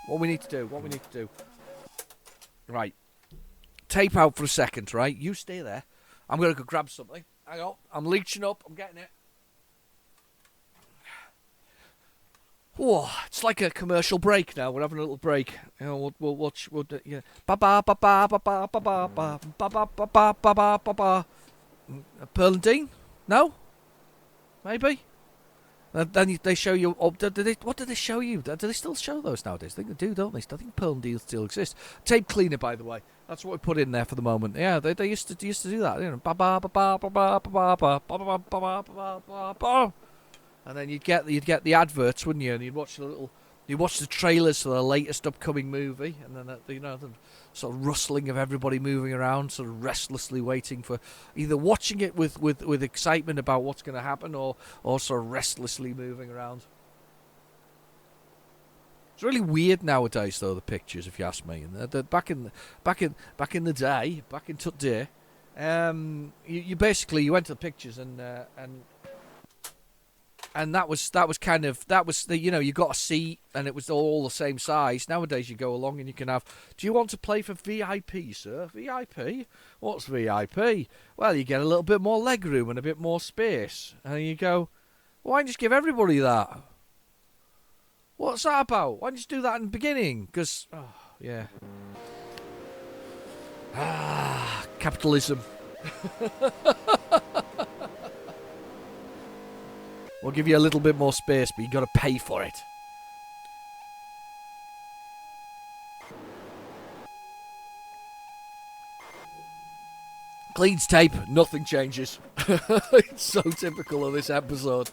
Right. Tape out for a second, right? You stay there. I'm going to go grab something. Hang on. I'm leeching up. I'm getting it. Whoa, it's like a commercial break now. We're having a little break. You know, we'll watch. We'll do, yeah. Ba ba ba ba ba ba ba ba ba ba ba ba ba ba ba ba. Pearl and Dean? No? Maybe? Then they show you. What did they show you? Do they still show those nowadays? I think they do, don't they? I think Pearl and Dean still exist. Tape cleaner, by the way. That's what we put in there for the moment. Yeah, they used to do that. You know, ba ba ba ba ba ba ba ba ba ba ba ba ba ba ba. And then you'd get the adverts, wouldn't you? And you'd watch the trailers for the latest upcoming movie, and then the sort of rustling of everybody moving around, sort of restlessly waiting for either watching it with excitement about what's going to happen, or sort of restlessly moving around. It's really weird nowadays, though, the pictures, if you ask me. And back in the day, you basically went to the pictures and that was you got a seat and it was all the same size. Nowadays you go along and you can have. Do you want to play for VIP, sir? VIP? What's VIP? Well, you get a little bit more leg room and a bit more space, and you go. Why don't you just give everybody that? What's that about? Why don't you just do that in the beginning? Because yeah. Capitalism. We'll give you a little bit more space, but you got to pay for it. Cleans tape, nothing changes. It's so typical of this episode.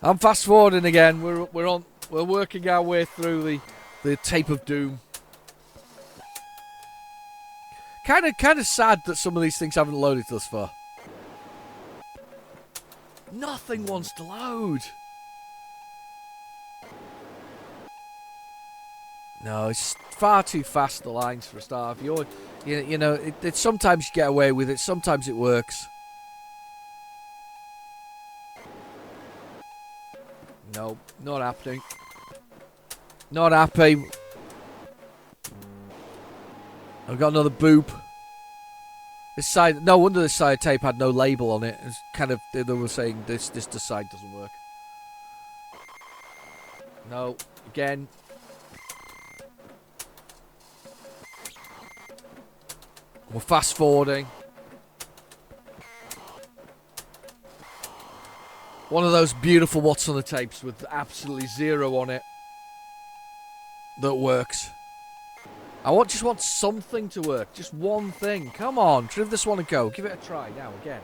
I'm fast forwarding again. We're working our way through the tape of doom. Kind of sad that some of these things haven't loaded thus far. Nothing wants to load. No, it's far too fast, the lines, for a start. You know, it sometimes you get away with it, sometimes it works. No, not happening. Not happy. I've got another boop. This side, no wonder this side tape had no label on it. It's kind of, they were saying this side doesn't work. No, again. We're fast forwarding. One of those beautiful what's on the tapes with absolutely zero on it that works. I just want something to work. Just one thing. Come on, give this one a go. Give it a try now again.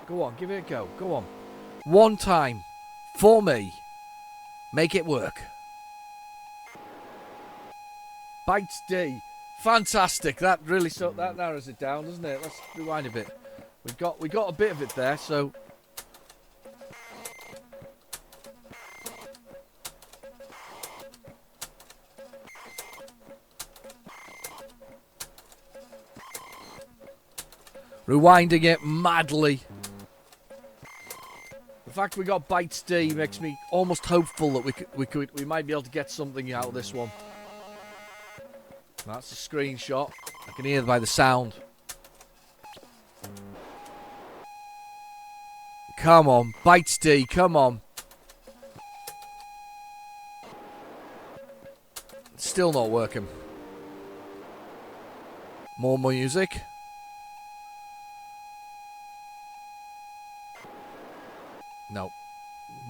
Go on, give it a go. Go on. One time. For me. Make it work. Bites D. Fantastic. That really that narrows it down, doesn't it? Let's rewind a bit. We got a bit of it there, so rewinding it madly. The fact we got Bites D makes me almost hopeful that we might be able to get something out of this one. That's a screenshot. I can hear it by the sound. Come on, Bites D, come on. It's still not working. More music. No.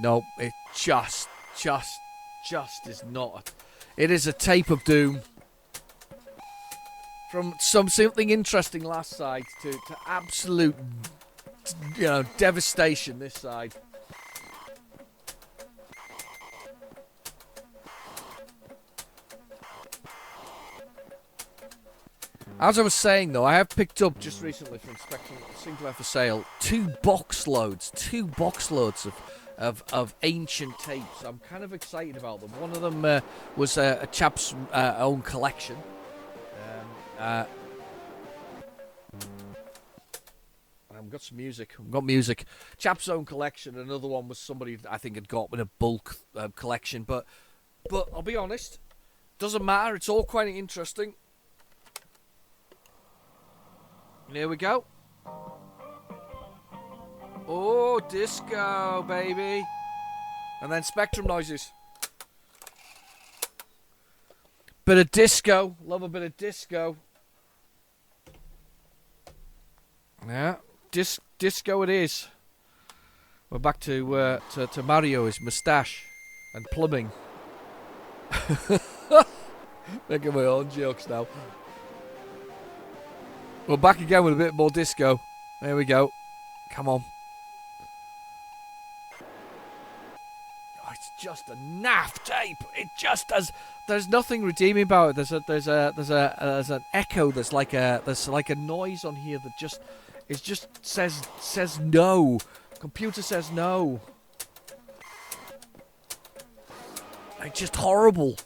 No, it just is not. It is a tape of doom. From something interesting last side to absolute, devastation this side. As I was saying, though, I have picked up just recently from Spectrum Single for Sale 2 box loads of ancient tapes. I'm kind of excited about them. One of them was a chap's own collection. I've got some music. I've got music. Chap's own collection. Another one was somebody I think had got in a bulk collection. But I'll be honest, doesn't matter. It's all quite interesting. And here we go. Oh, disco, baby. And then Spectrum noises. Bit of disco. Love a bit of disco. Yeah, disco it is. We're back to Mario, his moustache and plumbing. Making my own jokes now. We're back again with a bit more disco. There we go. Come on. Oh, it's just a naff tape. It just does. There's nothing redeeming about it. There's an echo. There's like a noise on here that just says no. Computer says no. It's just horrible.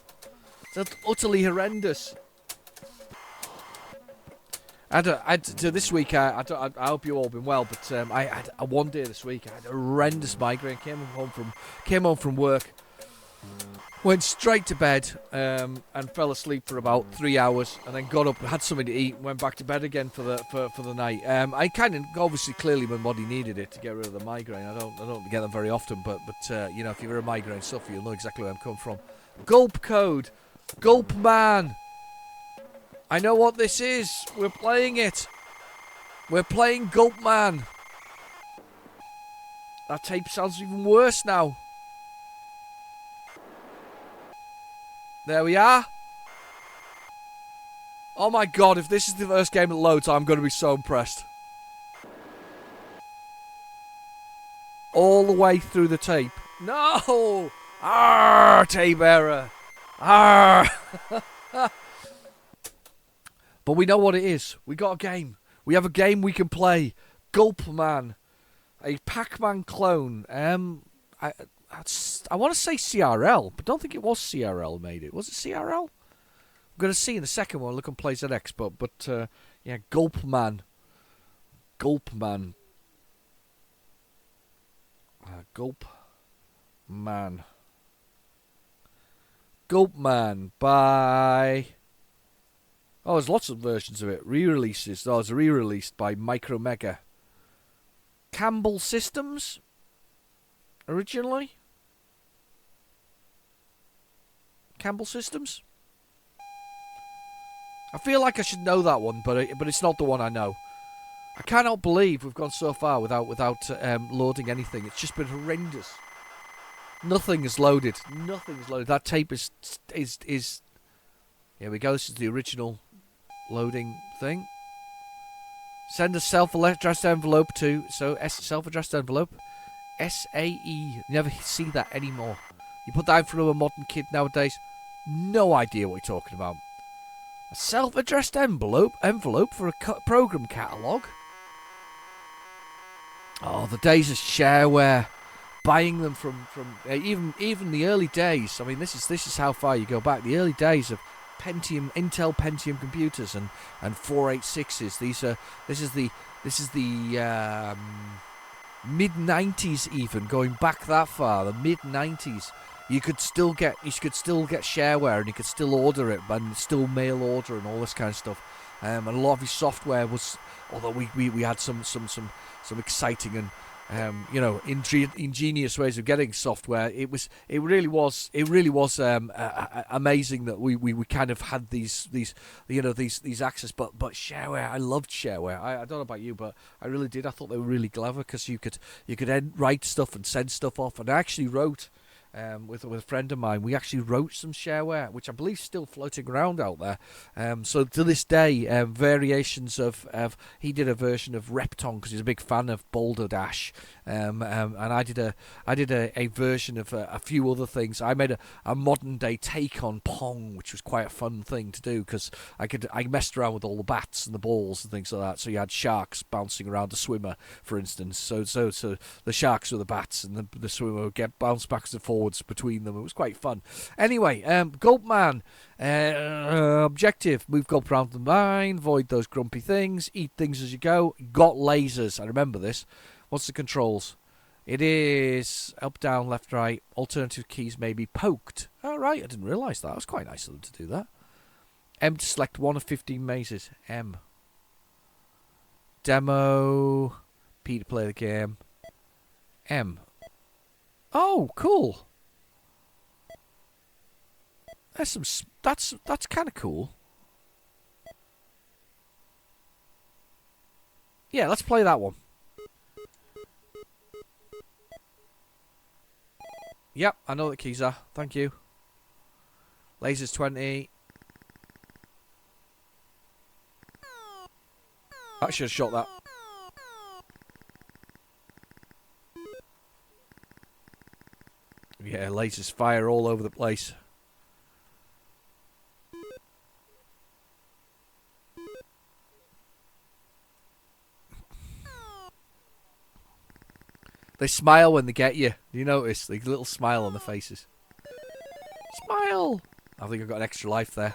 It's utterly horrendous. This week, I hope you all been well, but I had one day this week. I had a horrendous migraine. Came home from work, went straight to bed, and fell asleep for about 3 hours, and then got up, had something to eat, and went back to bed again for the night. I kind of obviously clearly my body needed it to get rid of the migraine. I don't get them very often, but if you're a migraine sufferer, you'll know exactly where I'm coming from. Gulp code, Gulp Man. I know what this is. We're playing it. We're playing Gulp Man. That tape sounds even worse now. There we are. Oh my god, if this is the first game that loads, I'm going to be so impressed. All the way through the tape, No! Arr, tape error. Arr. But we know what it is. We got a game. We have a game we can play. Gulpman. A Pac-Man clone. I want to say CRL, but don't think it was CRL who made it. Was it CRL? I'm going to see in a second when I look on PlayZX, but yeah, Gulpman. Gulpman. Gulpman. Gulpman by... Oh, there's lots of versions of it. Re-releases. Oh, it's re-released by Micromega. Campbell Systems? Originally? Campbell Systems? I feel like I should know that one, but it's not the one I know. I cannot believe we've gone so far without loading anything. It's just been horrendous. Nothing is loaded. Nothing is loaded. That tape is. Here we go. This is the original loading thing. Send a self-addressed envelope to self-addressed envelope. SAE. You never see that anymore. You put that in front of a modern kid nowadays. No idea what you're talking about. A self-addressed envelope for a program catalogue. Oh, the days of shareware, buying them from even the early days. I mean, this is how far you go back. The early days of Intel Pentium computers and 486s. This is the mid 90s, even going back that far. The mid 90s. You could still get shareware, and you could still order it, and still mail order and all this kind of stuff. And a lot of his software was, although we had some exciting and ingenious ways of getting software. It really was amazing that we kind of had these access. But shareware, I loved shareware. I don't know about you, but I really did. I thought they were really clever because you could write stuff and send stuff off. And I actually wrote. With a friend of mine, we actually wrote some shareware, which I believe is still floating around out there. So to this day, variations of he did a version of Repton because he's a big fan of Boulder Dash, and I did a version of a few other things. I made a modern day take on Pong, which was quite a fun thing to do because I messed around with all the bats and the balls and things like that. So you had sharks bouncing around a swimmer, for instance. So the sharks were the bats, and the swimmer would get bounced backwards and forwards between them. It was quite fun. Anyway, Gulpman, objective: move Gulp around the mine, avoid those grumpy things, eat things as you go. Got lasers. I remember this. What's the controls? It is up, down, left, right. Alternative keys may be poked. All right, I didn't realise that. It was quite nice of them to do that. M to select one of 15 mazes. M. Demo. P to play the game. M. Oh, cool. That's kind of cool. Yeah, let's play that one. Yep, I know what the keys are. Thank you. Lasers 20. I should have shot that. Yeah, lasers fire all over the place. They smile when they get you. You notice? The little smile on the faces. Smile! I think I've got an extra life there.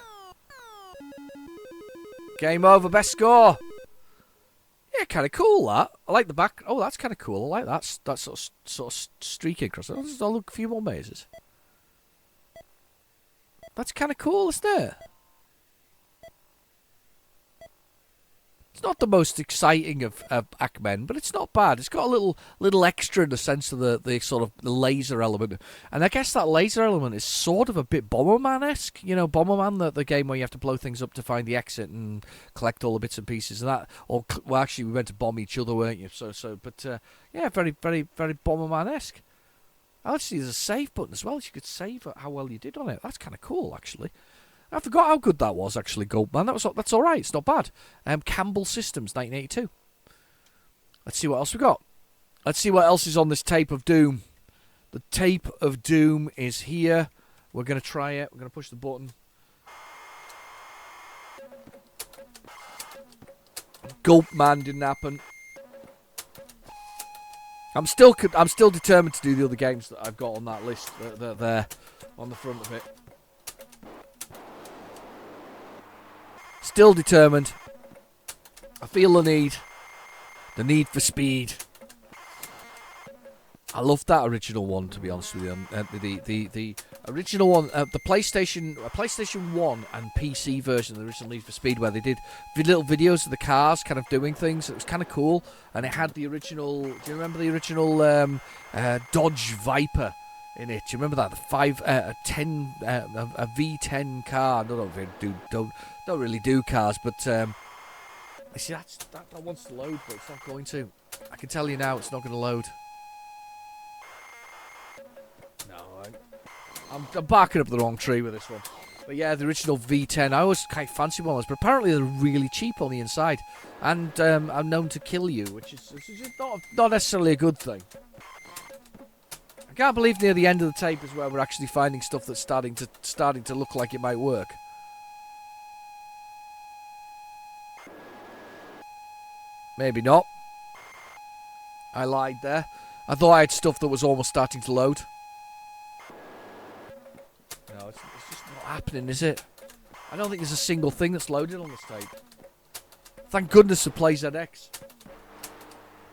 Game over, best score! Yeah, kind of cool, that. I like the back. Oh, that's kind of cool. I like that. That sort of streaking across. I'll look a few more mazes. That's kind of cool, isn't it? It's not the most exciting of Pac-Men, but it's not bad. It's got a little extra in the sense of the sort of the laser element. And I guess that laser element is sort of a bit Bomberman-esque. You know, Bomberman, the game where you have to blow things up to find the exit and collect all the bits and pieces and that. Or, well, actually, we went to bomb each other, weren't you? But yeah, very, very, very Bomberman-esque. Actually, there's a save button as well. You could save how well you did on it. That's kind of cool, actually. I forgot how good that was, actually, Goldman. That's all right. It's not bad. Campbell Systems, 1982. Let's see what else we got. Let's see what else is on this tape of doom. The tape of doom is here. We're going to try it. We're going to push the button. Gulp man, didn't happen. I'm still determined to do the other games that I've got on that list. They're there on the front of it. Still determined. I feel the need for speed. I loved that original one, to be honest with you. The original one, the PlayStation 1 and PC version of the original Need for Speed, where they did little videos of the cars kind of doing things. It was kind of cool, and it had the original. Do you remember the original Dodge Viper in it? Do you remember that? The a V10 car. Don't really do cars, but you see that wants to load, but it's not going to. I can tell you now, it's not going to load. I'm barking up the wrong tree with this one. But yeah, the original V10, I always quite fancy one, but apparently they're really cheap on the inside. And are known to kill you, which is just not necessarily a good thing. I can't believe near the end of the tape is where we're actually finding stuff that's starting to look like it might work. Maybe not. I lied there. I thought I had stuff that was almost starting to load. No, it's just not happening, is it? I don't think there's a single thing that's loaded on this tape. Thank goodness for PlayZX.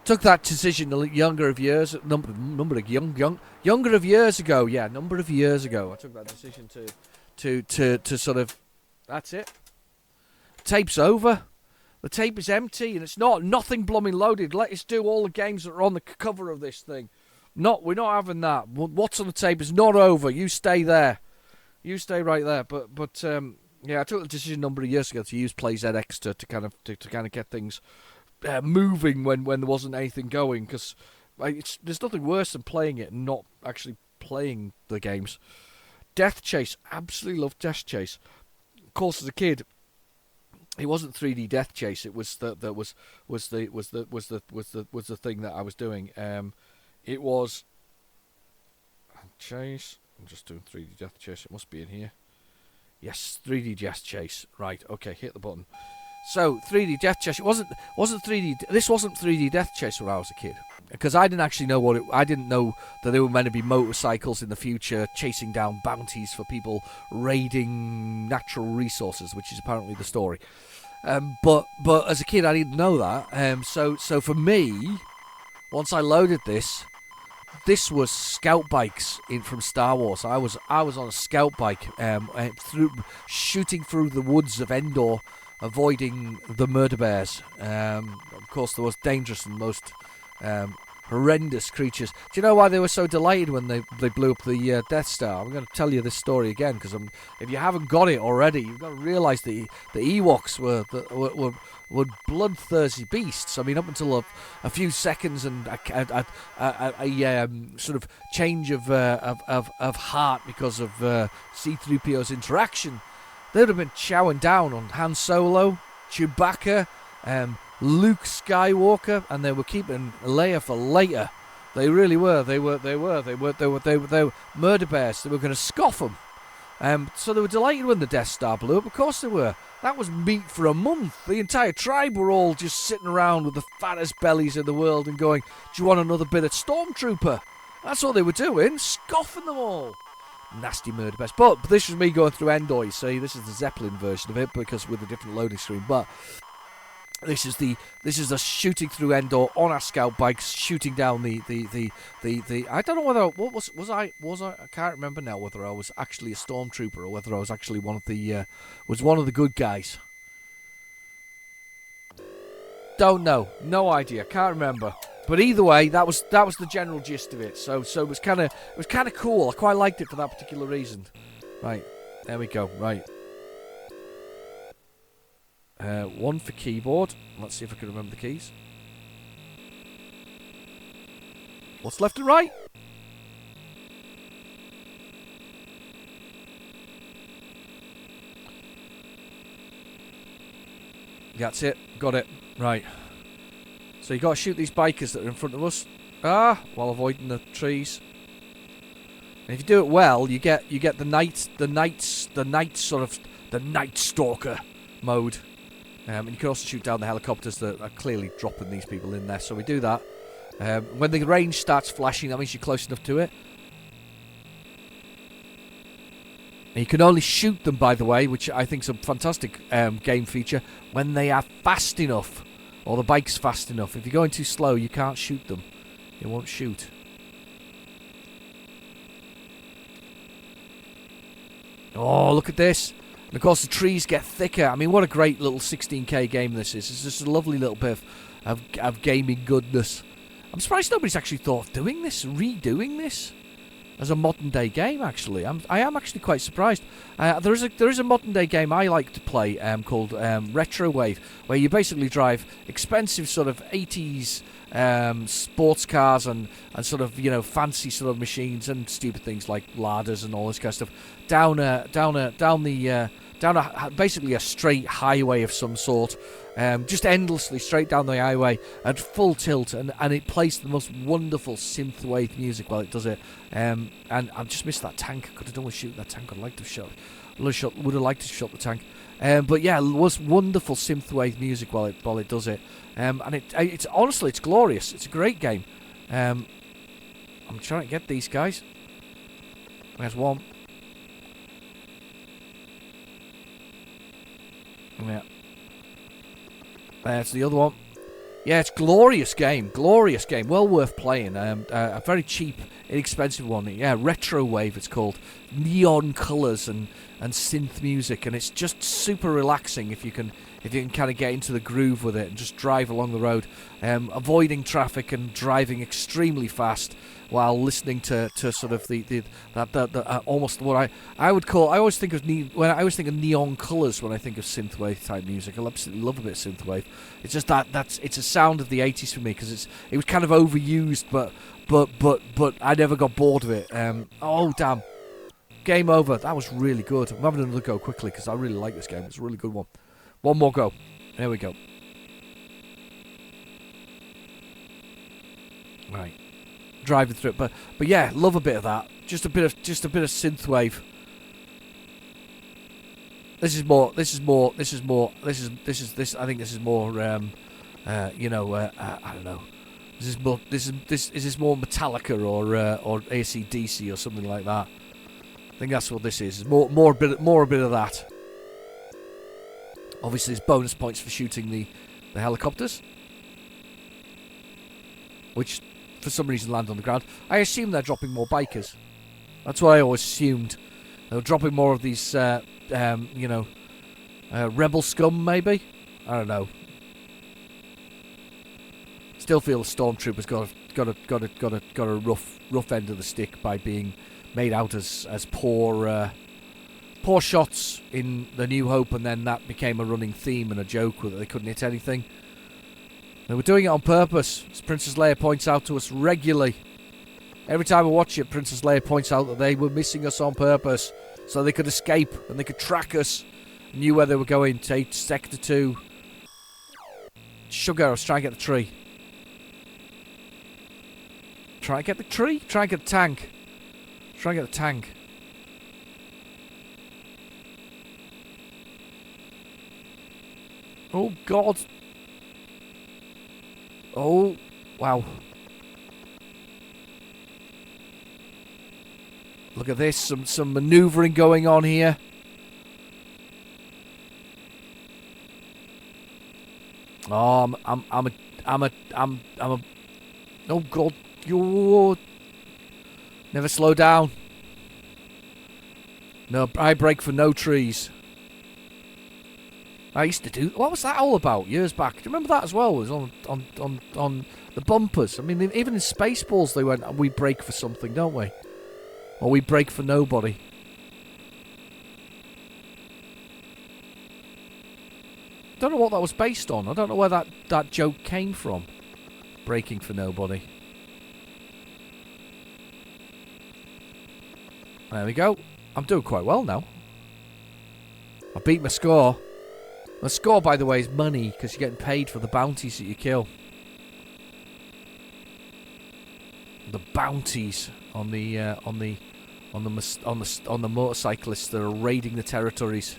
Took that decision a younger of years ago. Yeah, number of years ago. I took that decision to sort of. That's it. Tape's over. The tape is empty, and it's nothing blooming loaded. Let us do all the games that are on the cover of this thing. We're not having that. What's on the tape is not over. You stay there. You stay right there. But yeah, I took the decision a number of years ago to use PlayZX to kind of get things moving when there wasn't anything going, because there's nothing worse than playing it and not actually playing the games. Death Chase, absolutely loved Death Chase. Of course, as a kid, it wasn't 3D Death Chase. It was the thing that I was doing. It was Chase. I'm just doing 3D Death Chase. It must be in here. Yes, 3D Death Chase. Right. Okay. Hit the button. So 3D Death Chase. It wasn't 3D. This wasn't 3D Death Chase when I was a kid, because I didn't actually know I didn't know that there were meant to be motorcycles in the future chasing down bounties for people raiding natural resources, which is apparently the story. But as a kid, I didn't know that. So for me, once I loaded this was scout bikes from Star Wars. I was on a scout bike, shooting through the woods of Endor, avoiding the murder bears. Of course, the most dangerous and most horrendous creatures. Do you know why they were so delighted when they blew up the Death Star? I'm going to tell you this story again, because if you haven't got it already, you've got to realise the Ewoks were bloodthirsty beasts. I mean, up until a few seconds and a sort of change of heart because of C-3PO's interaction, they would have been chowing down on Han Solo, Chewbacca, Luke Skywalker, and they were keeping Leia for later. They really were. They were murder bears. They were going to scoff them. So they were delighted when the Death Star blew up. Of course they were. That was meat for a month. The entire tribe were all just sitting around with the fattest bellies in the world and going, "Do you want another bit of Stormtrooper?" That's what they were doing, scoffing them all. Nasty murder bears. But this was me going through Endor, you see. This is the Zeppelin version of it, because with a different loading screen. But this is us shooting through Endor on our scout bikes, shooting down the I don't know whether was I can't remember now whether I was actually a stormtrooper or whether I was actually one of the good guys. Don't know, no idea, can't remember. But either way, that was the general gist of it. So it was kind of cool. I quite liked it for that particular reason. Right, there we go. Right. One for keyboard. Let's see if I can remember the keys. What's left and right? That's it. Got it. Right. So you got to shoot these bikers that are in front of us. While avoiding the trees. And if you do it well, you get the night stalker mode. And you can also shoot down the helicopters that are clearly dropping these people in there. So we do that. When the range starts flashing, that means you're close enough to it. And you can only shoot them, by the way, which I think is a fantastic game feature, when they are fast enough, or the bike's fast enough. If you're going too slow, you can't shoot them. It won't shoot. Oh, look at this. And of course, the trees get thicker. I mean, what a great little 16K game this is. It's just a lovely little bit of gaming goodness. I'm surprised nobody's actually thought of doing this, redoing this as a modern day game. Actually, I am actually quite surprised. There is a modern day game I like to play called Retrowave, where you basically drive expensive sort of 80s sports cars and sort of, you know, fancy sort of machines and stupid things like ladders and all this kind of stuff down basically a straight highway of some sort, just endlessly straight down the highway at full tilt, and it plays the most wonderful synthwave music while it does it. And I've just missed that tank. I could have done with shooting that tank. Would have liked to shot the tank. But yeah, it was wonderful synthwave music while it does it. And it's honestly, it's glorious. It's a great game. I'm trying to get these guys. There's one. Yeah. There's the other one. Yeah, it's glorious game. Glorious game. Well worth playing. A very cheap, inexpensive one. Yeah, Retrowave it's called. Neon colours and synth music, and it's just super relaxing if you can kind of get into the groove with it and just drive along the road, avoiding traffic and driving extremely fast while listening to sort of the almost what I would call. I always think of neon colours when I think of synthwave type music. I absolutely love a bit of synthwave. It's just it's a sound of the 80s for me, because it was kind of overused, but I never got bored of it. Oh damn. Game over. That was really good. I'm having another go quickly because I really like this game. It's a really good one. One more go. There we go. Right. Driving through it, but yeah, love a bit of that. Just a bit of synthwave. I think this is more. I don't know. Is this more Metallica or AC/DC or something like that? I think that's what this is. More a bit of that. Obviously, there's bonus points for shooting the helicopters, which for some reason land on the ground. I assume they're dropping more bikers. That's what I always assumed. They were dropping more of these, rebel scum, maybe. I don't know. Still feel the stormtroopers got a rough end of the stick by being made out as poor shots in The New Hope, and then that became a running theme and a joke that they couldn't hit anything. They were doing it on purpose, as Princess Leia points out to us regularly. Every time I watch it, Princess Leia points out that they were missing us on purpose so they could escape and they could track us, knew where they were going, take Sector 2. Sugar, I was trying to get the tree. Try and get the tree? Try and get the tank. Try and get the tank. Oh, God. Oh, wow. Look at this. Some maneuvering going on here. Oh, I'm a. Oh, God. You never slow down. No, I brake for no trees. I used to do. What was that all about years back? Do you remember that as well? It was on the bumpers. I mean, even in Spaceballs, they went, "We brake for something, don't we?" Or "We brake for nobody." Don't know what that was based on. I don't know where that joke came from. Braking for nobody. There we go. I'm doing quite well now. I beat my score. My score, by the way, is money, because you're getting paid for the bounties that you kill. The bounties on the on the motorcyclists that are raiding the territories.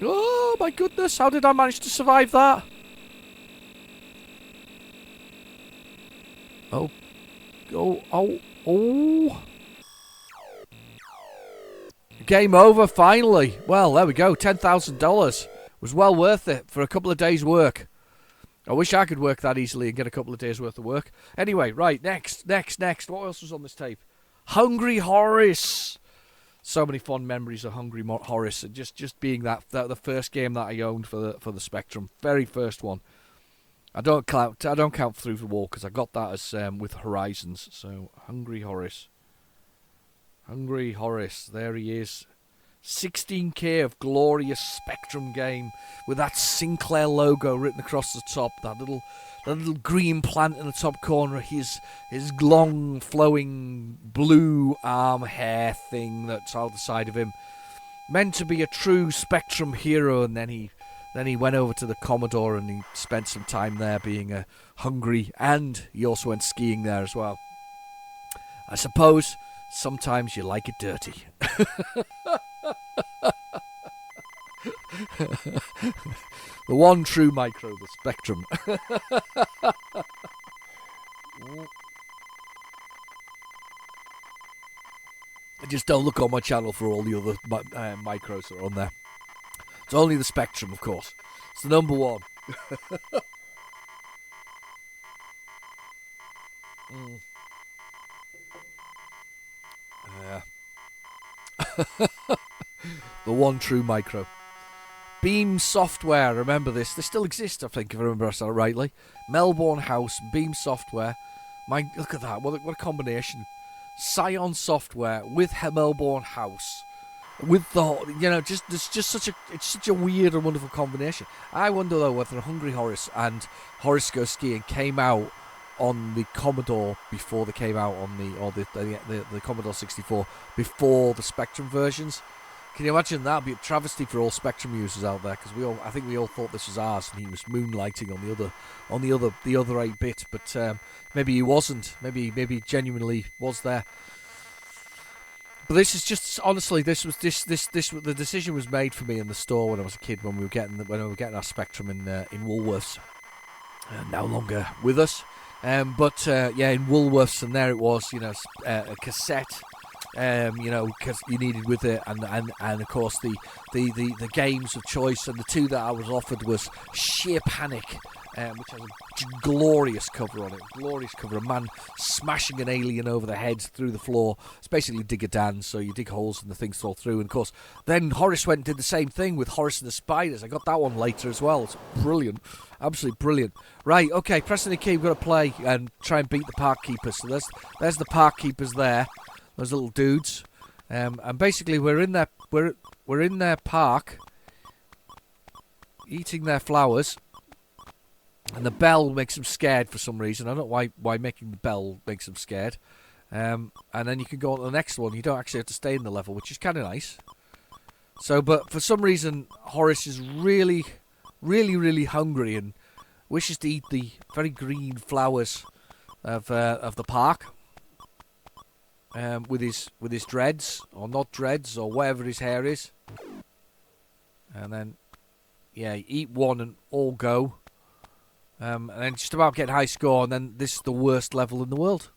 Oh my goodness! How did I manage to survive that? Oh, oh! Game over finally. Well, there we go. $10,000 was well worth it for a couple of days' work. I wish I could work that easily and get a couple of days' worth of work. Anyway, right, next. What else was on this tape? Hungry Horace. So many fond memories of Hungry Horace, and just being that the first game that I owned for the Spectrum, very first one. I don't count Through the Wall because I got that as with Horizons. So Hungry Horace, there he is. 16K of glorious Spectrum game with that Sinclair logo written across the top, that little green plant in the top corner, his long flowing blue arm hair thing that's out the side of him, meant to be a true Spectrum hero, and then he went over to the Commodore and he spent some time there being a hungry, and he also went skiing there as well. I suppose sometimes you like it dirty. The one true micro, the Spectrum. Just don't look on my channel for all the other micros that are on there. It's only the Spectrum, of course. It's the number one. The one true micro. Beam Software, remember this. They still exist, I think, if I remember that rightly. Melbourne House, Beam Software. Look at that, what a combination. Scion Software with Melbourne House. With it's such a weird and wonderful combination. I wonder though whether Hungry Horace and Horace Goes Skiing came out on the Commodore before they came out on the Commodore 64 before the Spectrum versions. Can you imagine that? It'd be a travesty for all Spectrum users out there, because I think we all thought this was ours, and he was moonlighting on the other 8-bit, but maybe he wasn't. Maybe he genuinely was there. But this is just honestly, the decision was made for me in the store when I was a kid, when we were getting our Spectrum in Woolworths. No longer with us, in Woolworths, and there it was, a cassette. Because you needed with it, and of course the games of choice, and the two that I was offered was Sheer Panic, which has a glorious cover on it. Glorious cover, a man smashing an alien over the head through the floor. It's basically Dig a Dan, so you dig holes and the things fall through. And of course, then Horace went and did the same thing with Horace and the Spiders. I got that one later as well. It's brilliant, absolutely brilliant. Right, okay, pressing the key, we've got to play and try and beat the Park Keepers. So there's the Park Keepers there. Those little dudes, and basically we're in their park, eating their flowers, and the bell makes them scared for some reason. I don't know why making the bell makes them scared. And then you can go on to the next one. You don't actually have to stay in the level, which is kind of nice. So, but for some reason, Horace is really, really, really hungry and wishes to eat the very green flowers of the park. With his dreads, or not dreads, or whatever his hair is. And then, eat one and all go. And then just about get high score, and then this is the worst level in the world.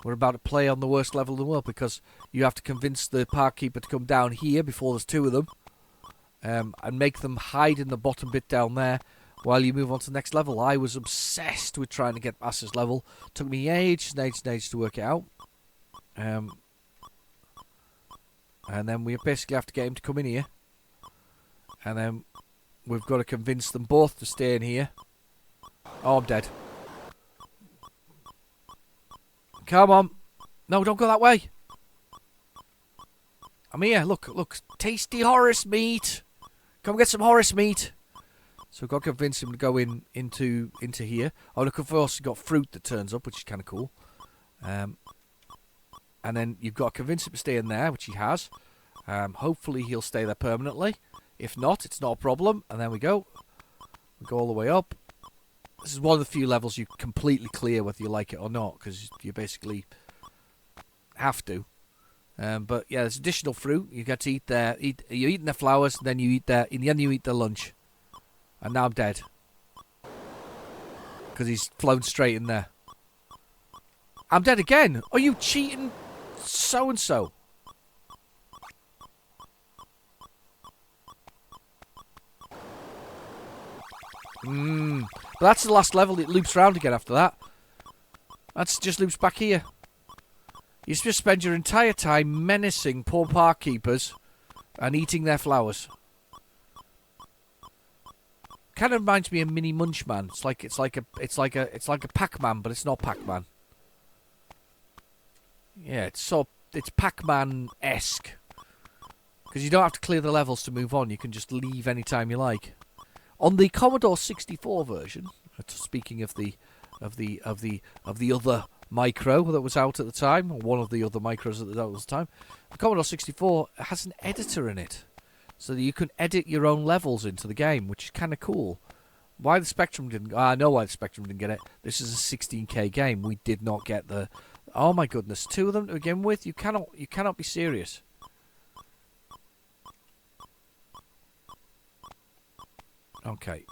We're about to play on the worst level in the world, because you have to convince the park keeper to come down here before there's two of them. And make them hide in the bottom bit down there while you move on to the next level. I was obsessed with trying to get past this level. Took me ages to work it out. And then we basically have to get him to come in here, and then we've got to convince them both to stay in here. Oh, I'm dead. Come on. No, don't go that way. I'm here. Look. Tasty Horace meat. Come get some Horace meat. So we've got to convince him to go into here. Oh, look, of course, you've got fruit that turns up, which is kind of cool. And then you've got to convince him to stay in there, which he has. Hopefully he'll stay there permanently. If not, it's not a problem. And then we go. We go all the way up. This is one of the few levels you completely clear whether you like it or not, because you basically have to. But yeah, there's additional fruit. You get to eat there. You're eating the flowers, and then you eat their. In the end, you eat their lunch. And now I'm dead because he's flown straight in there. I'm dead again. Are you cheating, so and so? But that's the last level. It loops round again after that. That's just loops back here. You just spend your entire time menacing poor park keepers and eating their flowers. Kind of reminds me of Mini Munchman. It's like a Pac-Man, but it's not Pac-Man. Yeah, it's Pac-Man-esque. Because you don't have to clear the levels to move on. You can just leave anytime you like. On the Commodore 64 version, speaking of the other micro that was out at the time, or one of the other micros that was out at the time, the Commodore 64 has an editor in it, so that you can edit your own levels into the game, which is kind of cool. Why the Spectrum didn't? I know why the Spectrum didn't get it. This is a 16K game. We did not get the. Oh my goodness, 2 of them to begin with. You cannot be serious. Okay.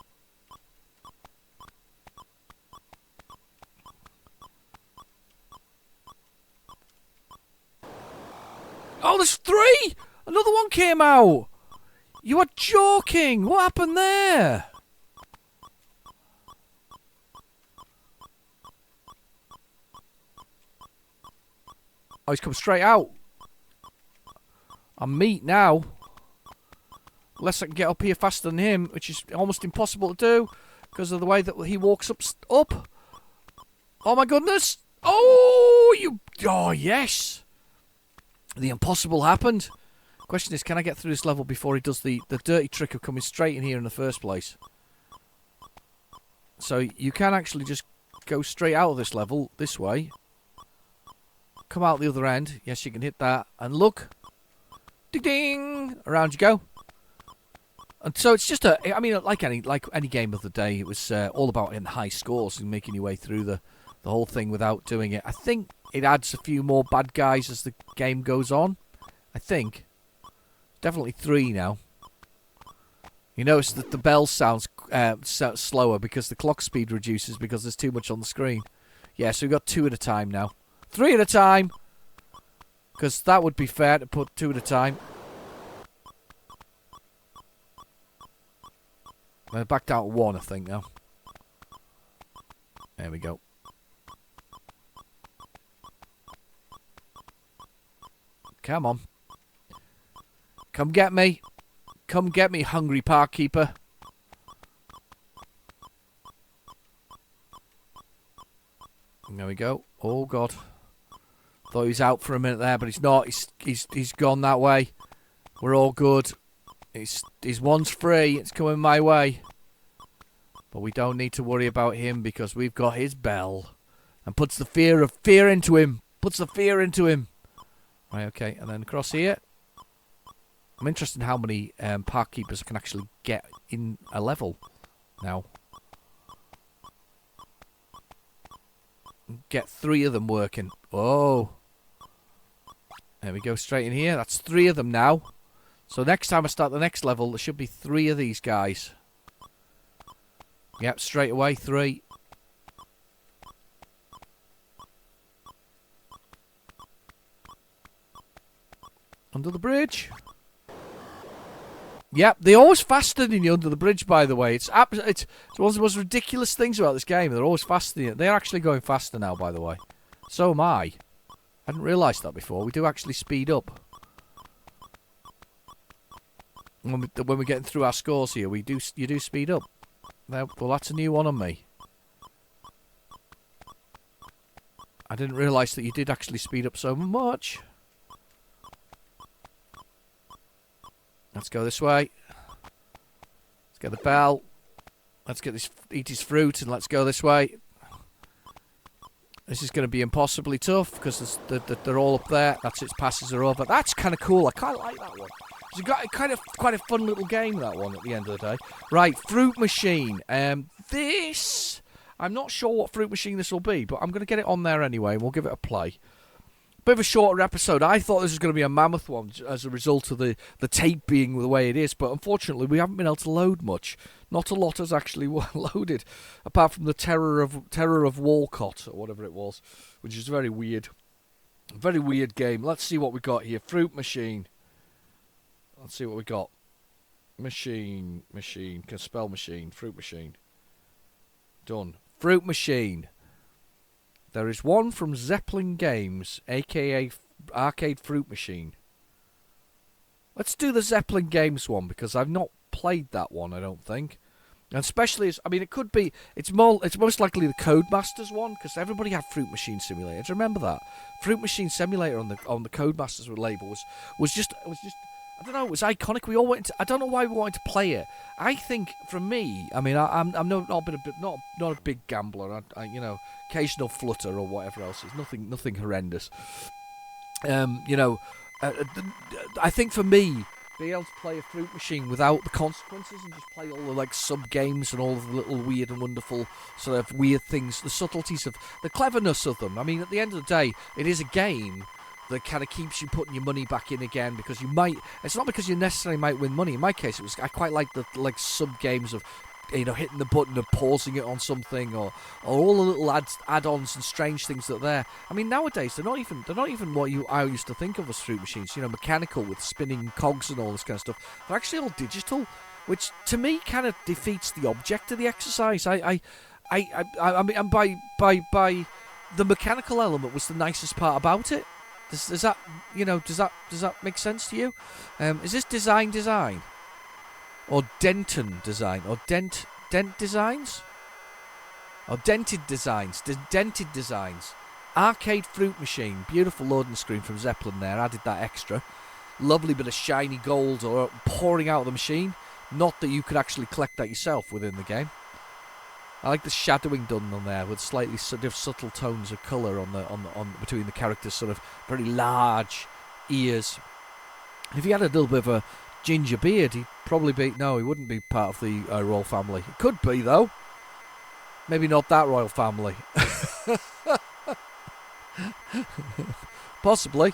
Oh, there's 3! Another one came out! You are joking! What happened there? Oh, he's come straight out. I'm meat now. Unless I can get up here faster than him, which is almost impossible to do because of the way that he walks up. Oh my goodness! Oh, yes! The impossible happened. Question is, can I get through this level before he does the dirty trick of coming straight in here in the first place? So you can actually just go straight out of this level this way. Come out the other end. Yes, you can hit that. And look. Ding ding! Around you go. And so it's just like any game of the day, it was all about getting high scores and making your way through the whole thing without doing it. I think it adds a few more bad guys as the game goes on. I think. Definitely 3 now. You notice that the bell sounds slower because the clock speed reduces because there's too much on the screen. Yeah, so we've got 2 at a time now. 3 at a time! Because that would be fair to put 2 at a time. We're back down to 1, I think, now. There we go. Come on. Come get me. Come get me, hungry park keeper. There we go. Oh, God. Thought he was out for a minute there, but he's not. He's gone that way. We're all good. His one's free. It's coming my way. But we don't need to worry about him because we've got his bell. And puts the fear into him. Puts the fear into him. Right, okay. And then across here. I'm interested in how many park keepers can actually get in a level now. Get 3 of them working. Oh. There we go, straight in here. That's 3 of them now. So next time I start the next level, there should be 3 of these guys. Yep, straight away, 3. Under the bridge. Yep, they're always faster than you under the bridge, by the way. It's one of the most ridiculous things about this game. They're always faster than you. They're actually going faster now, by the way. So am I. I hadn't realised that before. We do actually speed up. When we're getting through our scores here, you do speed up. Well, that's a new one on me. I didn't realise that you did actually speed up so much. Let's go this way. Let's get the bell. Let's get this, eat his fruit, and let's go this way. This is going to be impossibly tough because they're all up there. That's its passes are over. That's kind of cool. I kind of like that one. It's got quite a fun little game, that one, at the end of the day. Right, fruit machine. This I'm not sure what fruit machine this will be, but I'm going to get it on there anyway, and we'll give it a play. Bit of a shorter episode. I thought this was going to be a mammoth one as a result of the tape being the way it is, but unfortunately we haven't been able to load much. Not a lot has actually loaded, apart from the Terror of Walcott, or whatever it was, which is very weird. Very weird game. Let's see what we got here. Fruit machine. Let's see what we got. Machine. Can spell machine. Fruit machine. Done. Fruit machine. There is one from Zeppelin Games, a.k.a. Arcade Fruit Machine. Let's do the Zeppelin Games one, because I've not played that one, I don't think. And especially, it could be, it's most likely the Codemasters one, because everybody had Fruit Machine Simulator. Do you remember that? Fruit Machine Simulator on the Codemasters label was just I don't know, it was iconic. We all went into, I don't know why we wanted to play it. I think, for me, I'm not a big gambler. I occasional flutter or whatever else. It's nothing horrendous. I think for me, being able to play a fruit machine without the consequences and just play all the sub games and all of the little weird and wonderful sort of weird things, the subtleties of the cleverness of them. I mean, at the end of the day, it is a game that kind of keeps you putting your money back in again, because you might. It's not because you necessarily might win money. In my case, I quite like the sub games of hitting the button and pausing it on something, or all the little add-ons and strange things that are there. I mean, nowadays they're not even what I used to think of as fruit machines. Mechanical with spinning cogs and all this kind of stuff. They're actually all digital, which to me kind of defeats the object of the exercise. I mean, by the mechanical element was the nicest part about it. Does that make sense to you? Is this design? Or Denton design? Or Dent designs? Or dented designs? Dented designs. Arcade fruit machine. Beautiful loading screen from Zeppelin there. Added that extra. Lovely bit of shiny gold or pouring out of the machine. Not that you could actually collect that yourself within the game. I like the shadowing done on there with slightly sort of subtle tones of colour on between the characters' sort of very large ears. If he had a little bit of a ginger beard, he'd probably be... No, he wouldn't be part of the royal family. He could be, though. Maybe not that royal family. Possibly.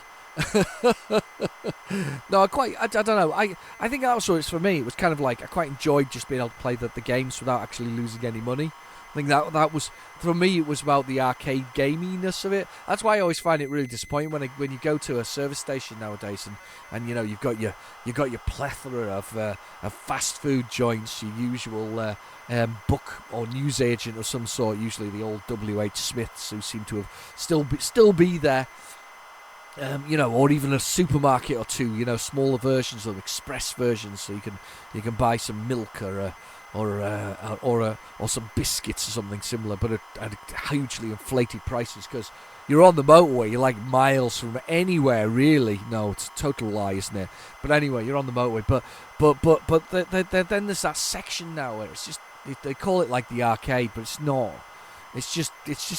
No, I don't know. I think also it's for me. It was kind of like I quite enjoyed just being able to play the games without actually losing any money. I think that was, for me, it was about the arcade gaminess of it. That's why I always find it really disappointing when you go to a service station nowadays and you've got your plethora of fast food joints, your usual book or news agent of some sort, usually the old W.H. Smiths who seem to have still be there. Or even a supermarket or two, smaller versions of them, express versions, so you can buy some milk or some biscuits or something similar, but at hugely inflated prices, because you're on the motorway. You're like miles from anywhere, really. No, it's a total lie, isn't it? But anyway, you're on the motorway. But then there's that section now where it's just they call it like the arcade, but it's not. It's just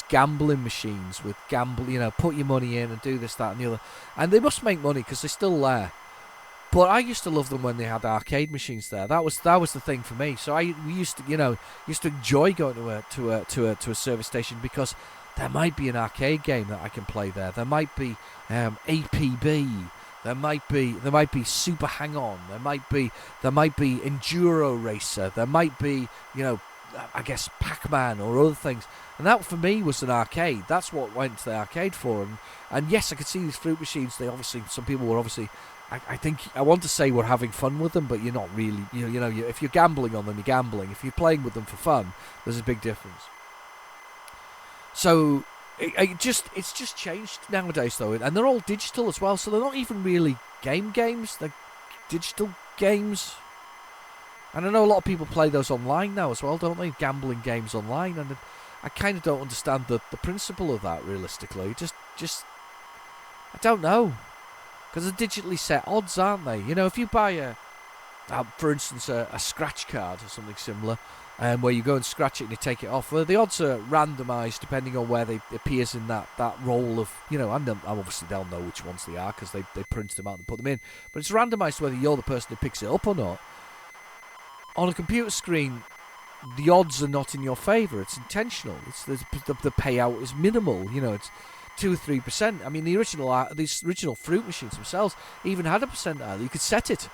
gambling machines with put your money in and do this, that, and the other. And they must make money because they're still there. But I used to love them when they had arcade machines there. That was the thing for me. So we used to enjoy going to a service station, because there might be an arcade game that I can play there. There might be APB. There might be Super Hang-On. There might be Enduro Racer. There might be I guess Pac-Man or other things. And that for me was an arcade. That's what went to the arcade for. And yes, I could see these fruit machines. Some people were obviously, I think I want to say we're having fun with them, but you're not really. If you're gambling on them, you're gambling. If you're playing with them for fun, there's a big difference. So it's just changed nowadays though, and they're all digital as well. So they're not even really games. They're digital games. And I know a lot of people play those online now as well, don't they? Gambling games online, and I kind of don't understand the principle of that realistically. Just I don't know, because they're digitally set odds, aren't they? If you buy for instance, a scratch card or something similar, where you go and scratch it and you take it off, the odds are randomised depending on where they appears in that roll of, and obviously they'll know which ones they are because they print them out and put them in. But it's randomised whether you're the person who picks it up or not. On a computer screen, the odds are not in your favour. It's intentional. The payout is minimal. You know, it's 2 or 3%. I mean, these original fruit machines themselves even had a percent out. You could set it.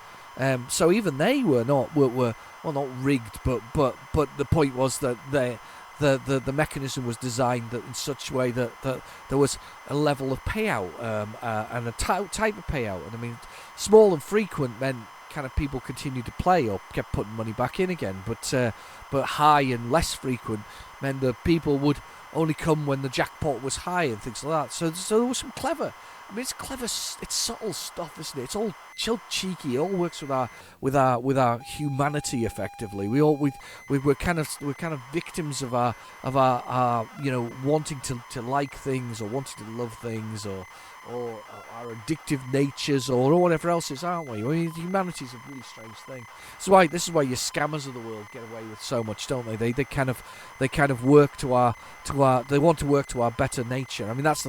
So even they were not not rigged, but the point was that the mechanism was designed that in such a way that there was a level of payout and a type of payout. And I mean, small and frequent meant kind of people continued to play or kept putting money back in again, but high and less frequent meant that people would only come when the jackpot was high and things like that. So there was some clever. I mean, it's clever. It's subtle stuff, isn't it? It's all cheeky. It all works with our humanity effectively. We're kind of victims of our wanting to like things or wanting to love things or our addictive natures or whatever else is, aren't we? I mean, humanity's a really strange thing. This is why your scammers of the world get away with so much, don't they? They kind of work to our they want to work to our better nature. I mean, that's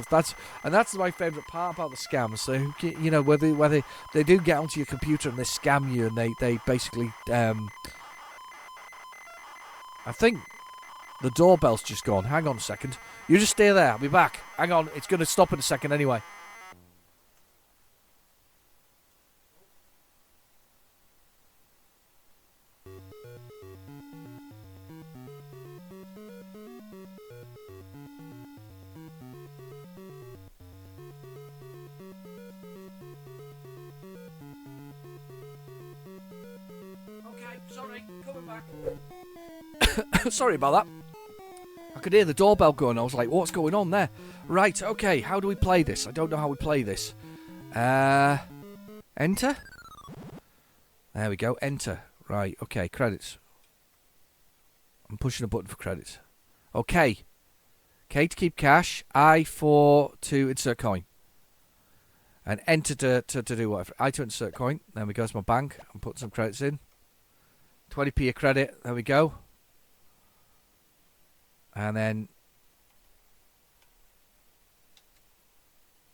my favourite part about the scams. So whether they do get onto your computer and they scam you and they basically I think the doorbell's just gone. Hang on a second. You just stay there. I'll be back. Hang on. It's going to stop in a second anyway. Okay, sorry. Coming back. Sorry about that. I could hear the doorbell going. I was like, what's going on there? Right, okay, how do we play this? I don't know how we play this. Enter? There we go, enter. Right, okay, credits. I'm pushing a button for credits. Okay. K to keep cash. I to insert coin. And enter to do whatever. I to insert coin. There we go, it's my bank. I'm putting some credits in. 20p a credit. There we go. And then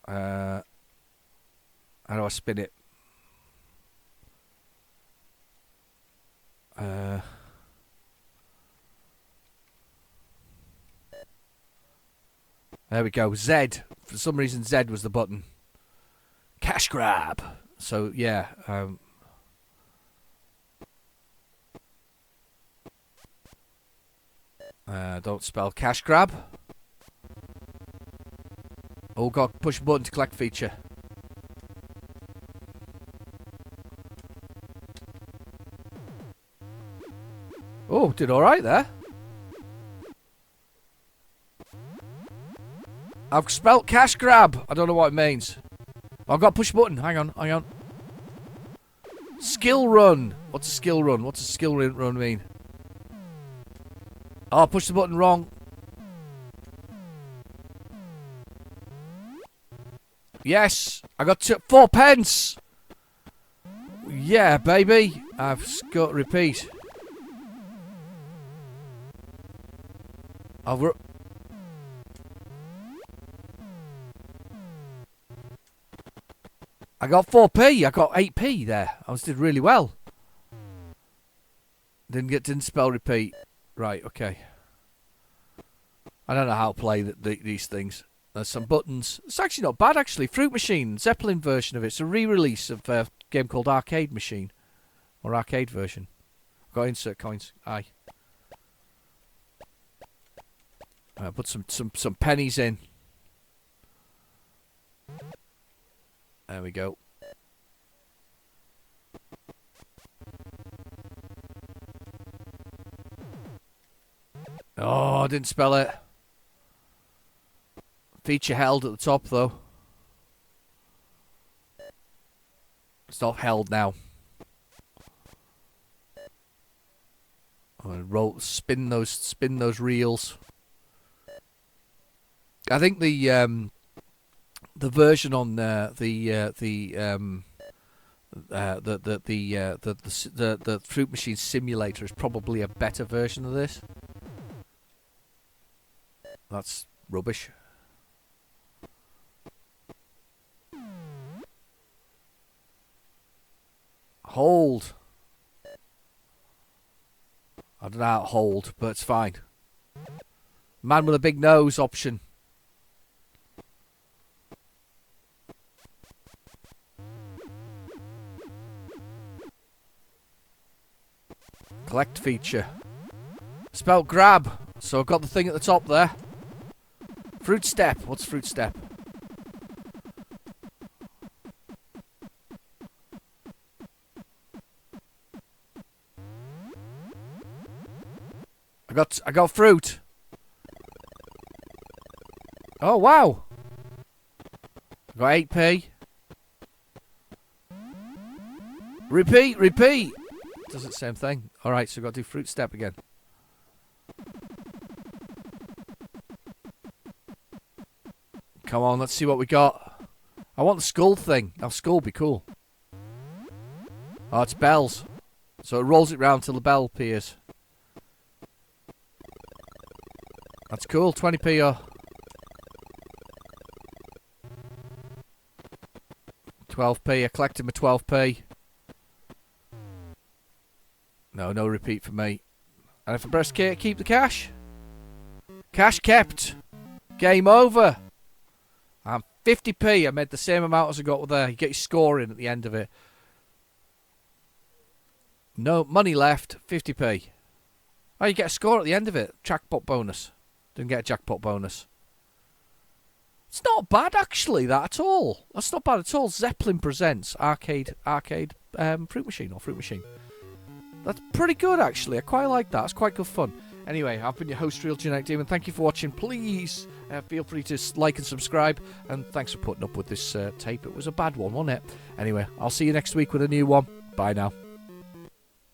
how do I spin it? There we go. Z. For some reason, Z was the button. Cash grab. So yeah. Don't spell cash grab. Oh god, push button to collect feature. Oh, did alright there. I've spelt cash grab. I don't know what it means. I've got to push button. Hang on. Skill run. What's a skill run? What's a skill run mean? Oh, I pushed the button wrong. Yes, I got 4 pence. Yeah, baby. I've got repeat. I got 4p. I got 8p there. I did really well. Didn't spell repeat. Right, okay. I don't know how to play these things. There's some buttons. It's actually not bad, actually. Fruit Machine, Zeppelin version of it. It's a re-release of a game called Arcade Machine. Or arcade version. I've got insert coins. Aye. Put some pennies in. There we go. Oh, I didn't spell it. Feature held at the top, though. It's not held now. Spin those reels. I think the version on the Fruit Machine simulator is probably a better version of this. That's rubbish. Hold. I don't know how to hold, but it's fine. Man with a big nose option. Collect feature. Spelled grab. So I've got the thing at the top there. Fruit step. What's fruit step? I got fruit. Oh wow. I got 8p. Repeat. Does the same thing. Alright, so I've got to do fruit step again. Come on, let's see what we got. I want the skull thing. Now, skull would be cool. Oh, it's bells. So it rolls it round till the bell appears. That's cool. 20p or 12p. I collected my 12p. No repeat for me. And if I press K, keep the cash. Cash kept. Game over. I'm 50p. I made the same amount as I got there. You get your score in at the end of it. No money left. 50p. Oh, you get a score at the end of it. Jackpot bonus. Didn't get a jackpot bonus. It's not bad, actually, that at all. That's not bad at all. Zeppelin presents arcade fruit machine. That's pretty good, actually. I quite like that. It's quite good fun. Anyway, I've been your host, Real Genetic Demon. Thank you for watching. Please feel free to like and subscribe. And thanks for putting up with this tape. It was a bad one, wasn't it? Anyway, I'll see you next week with a new one. Bye now.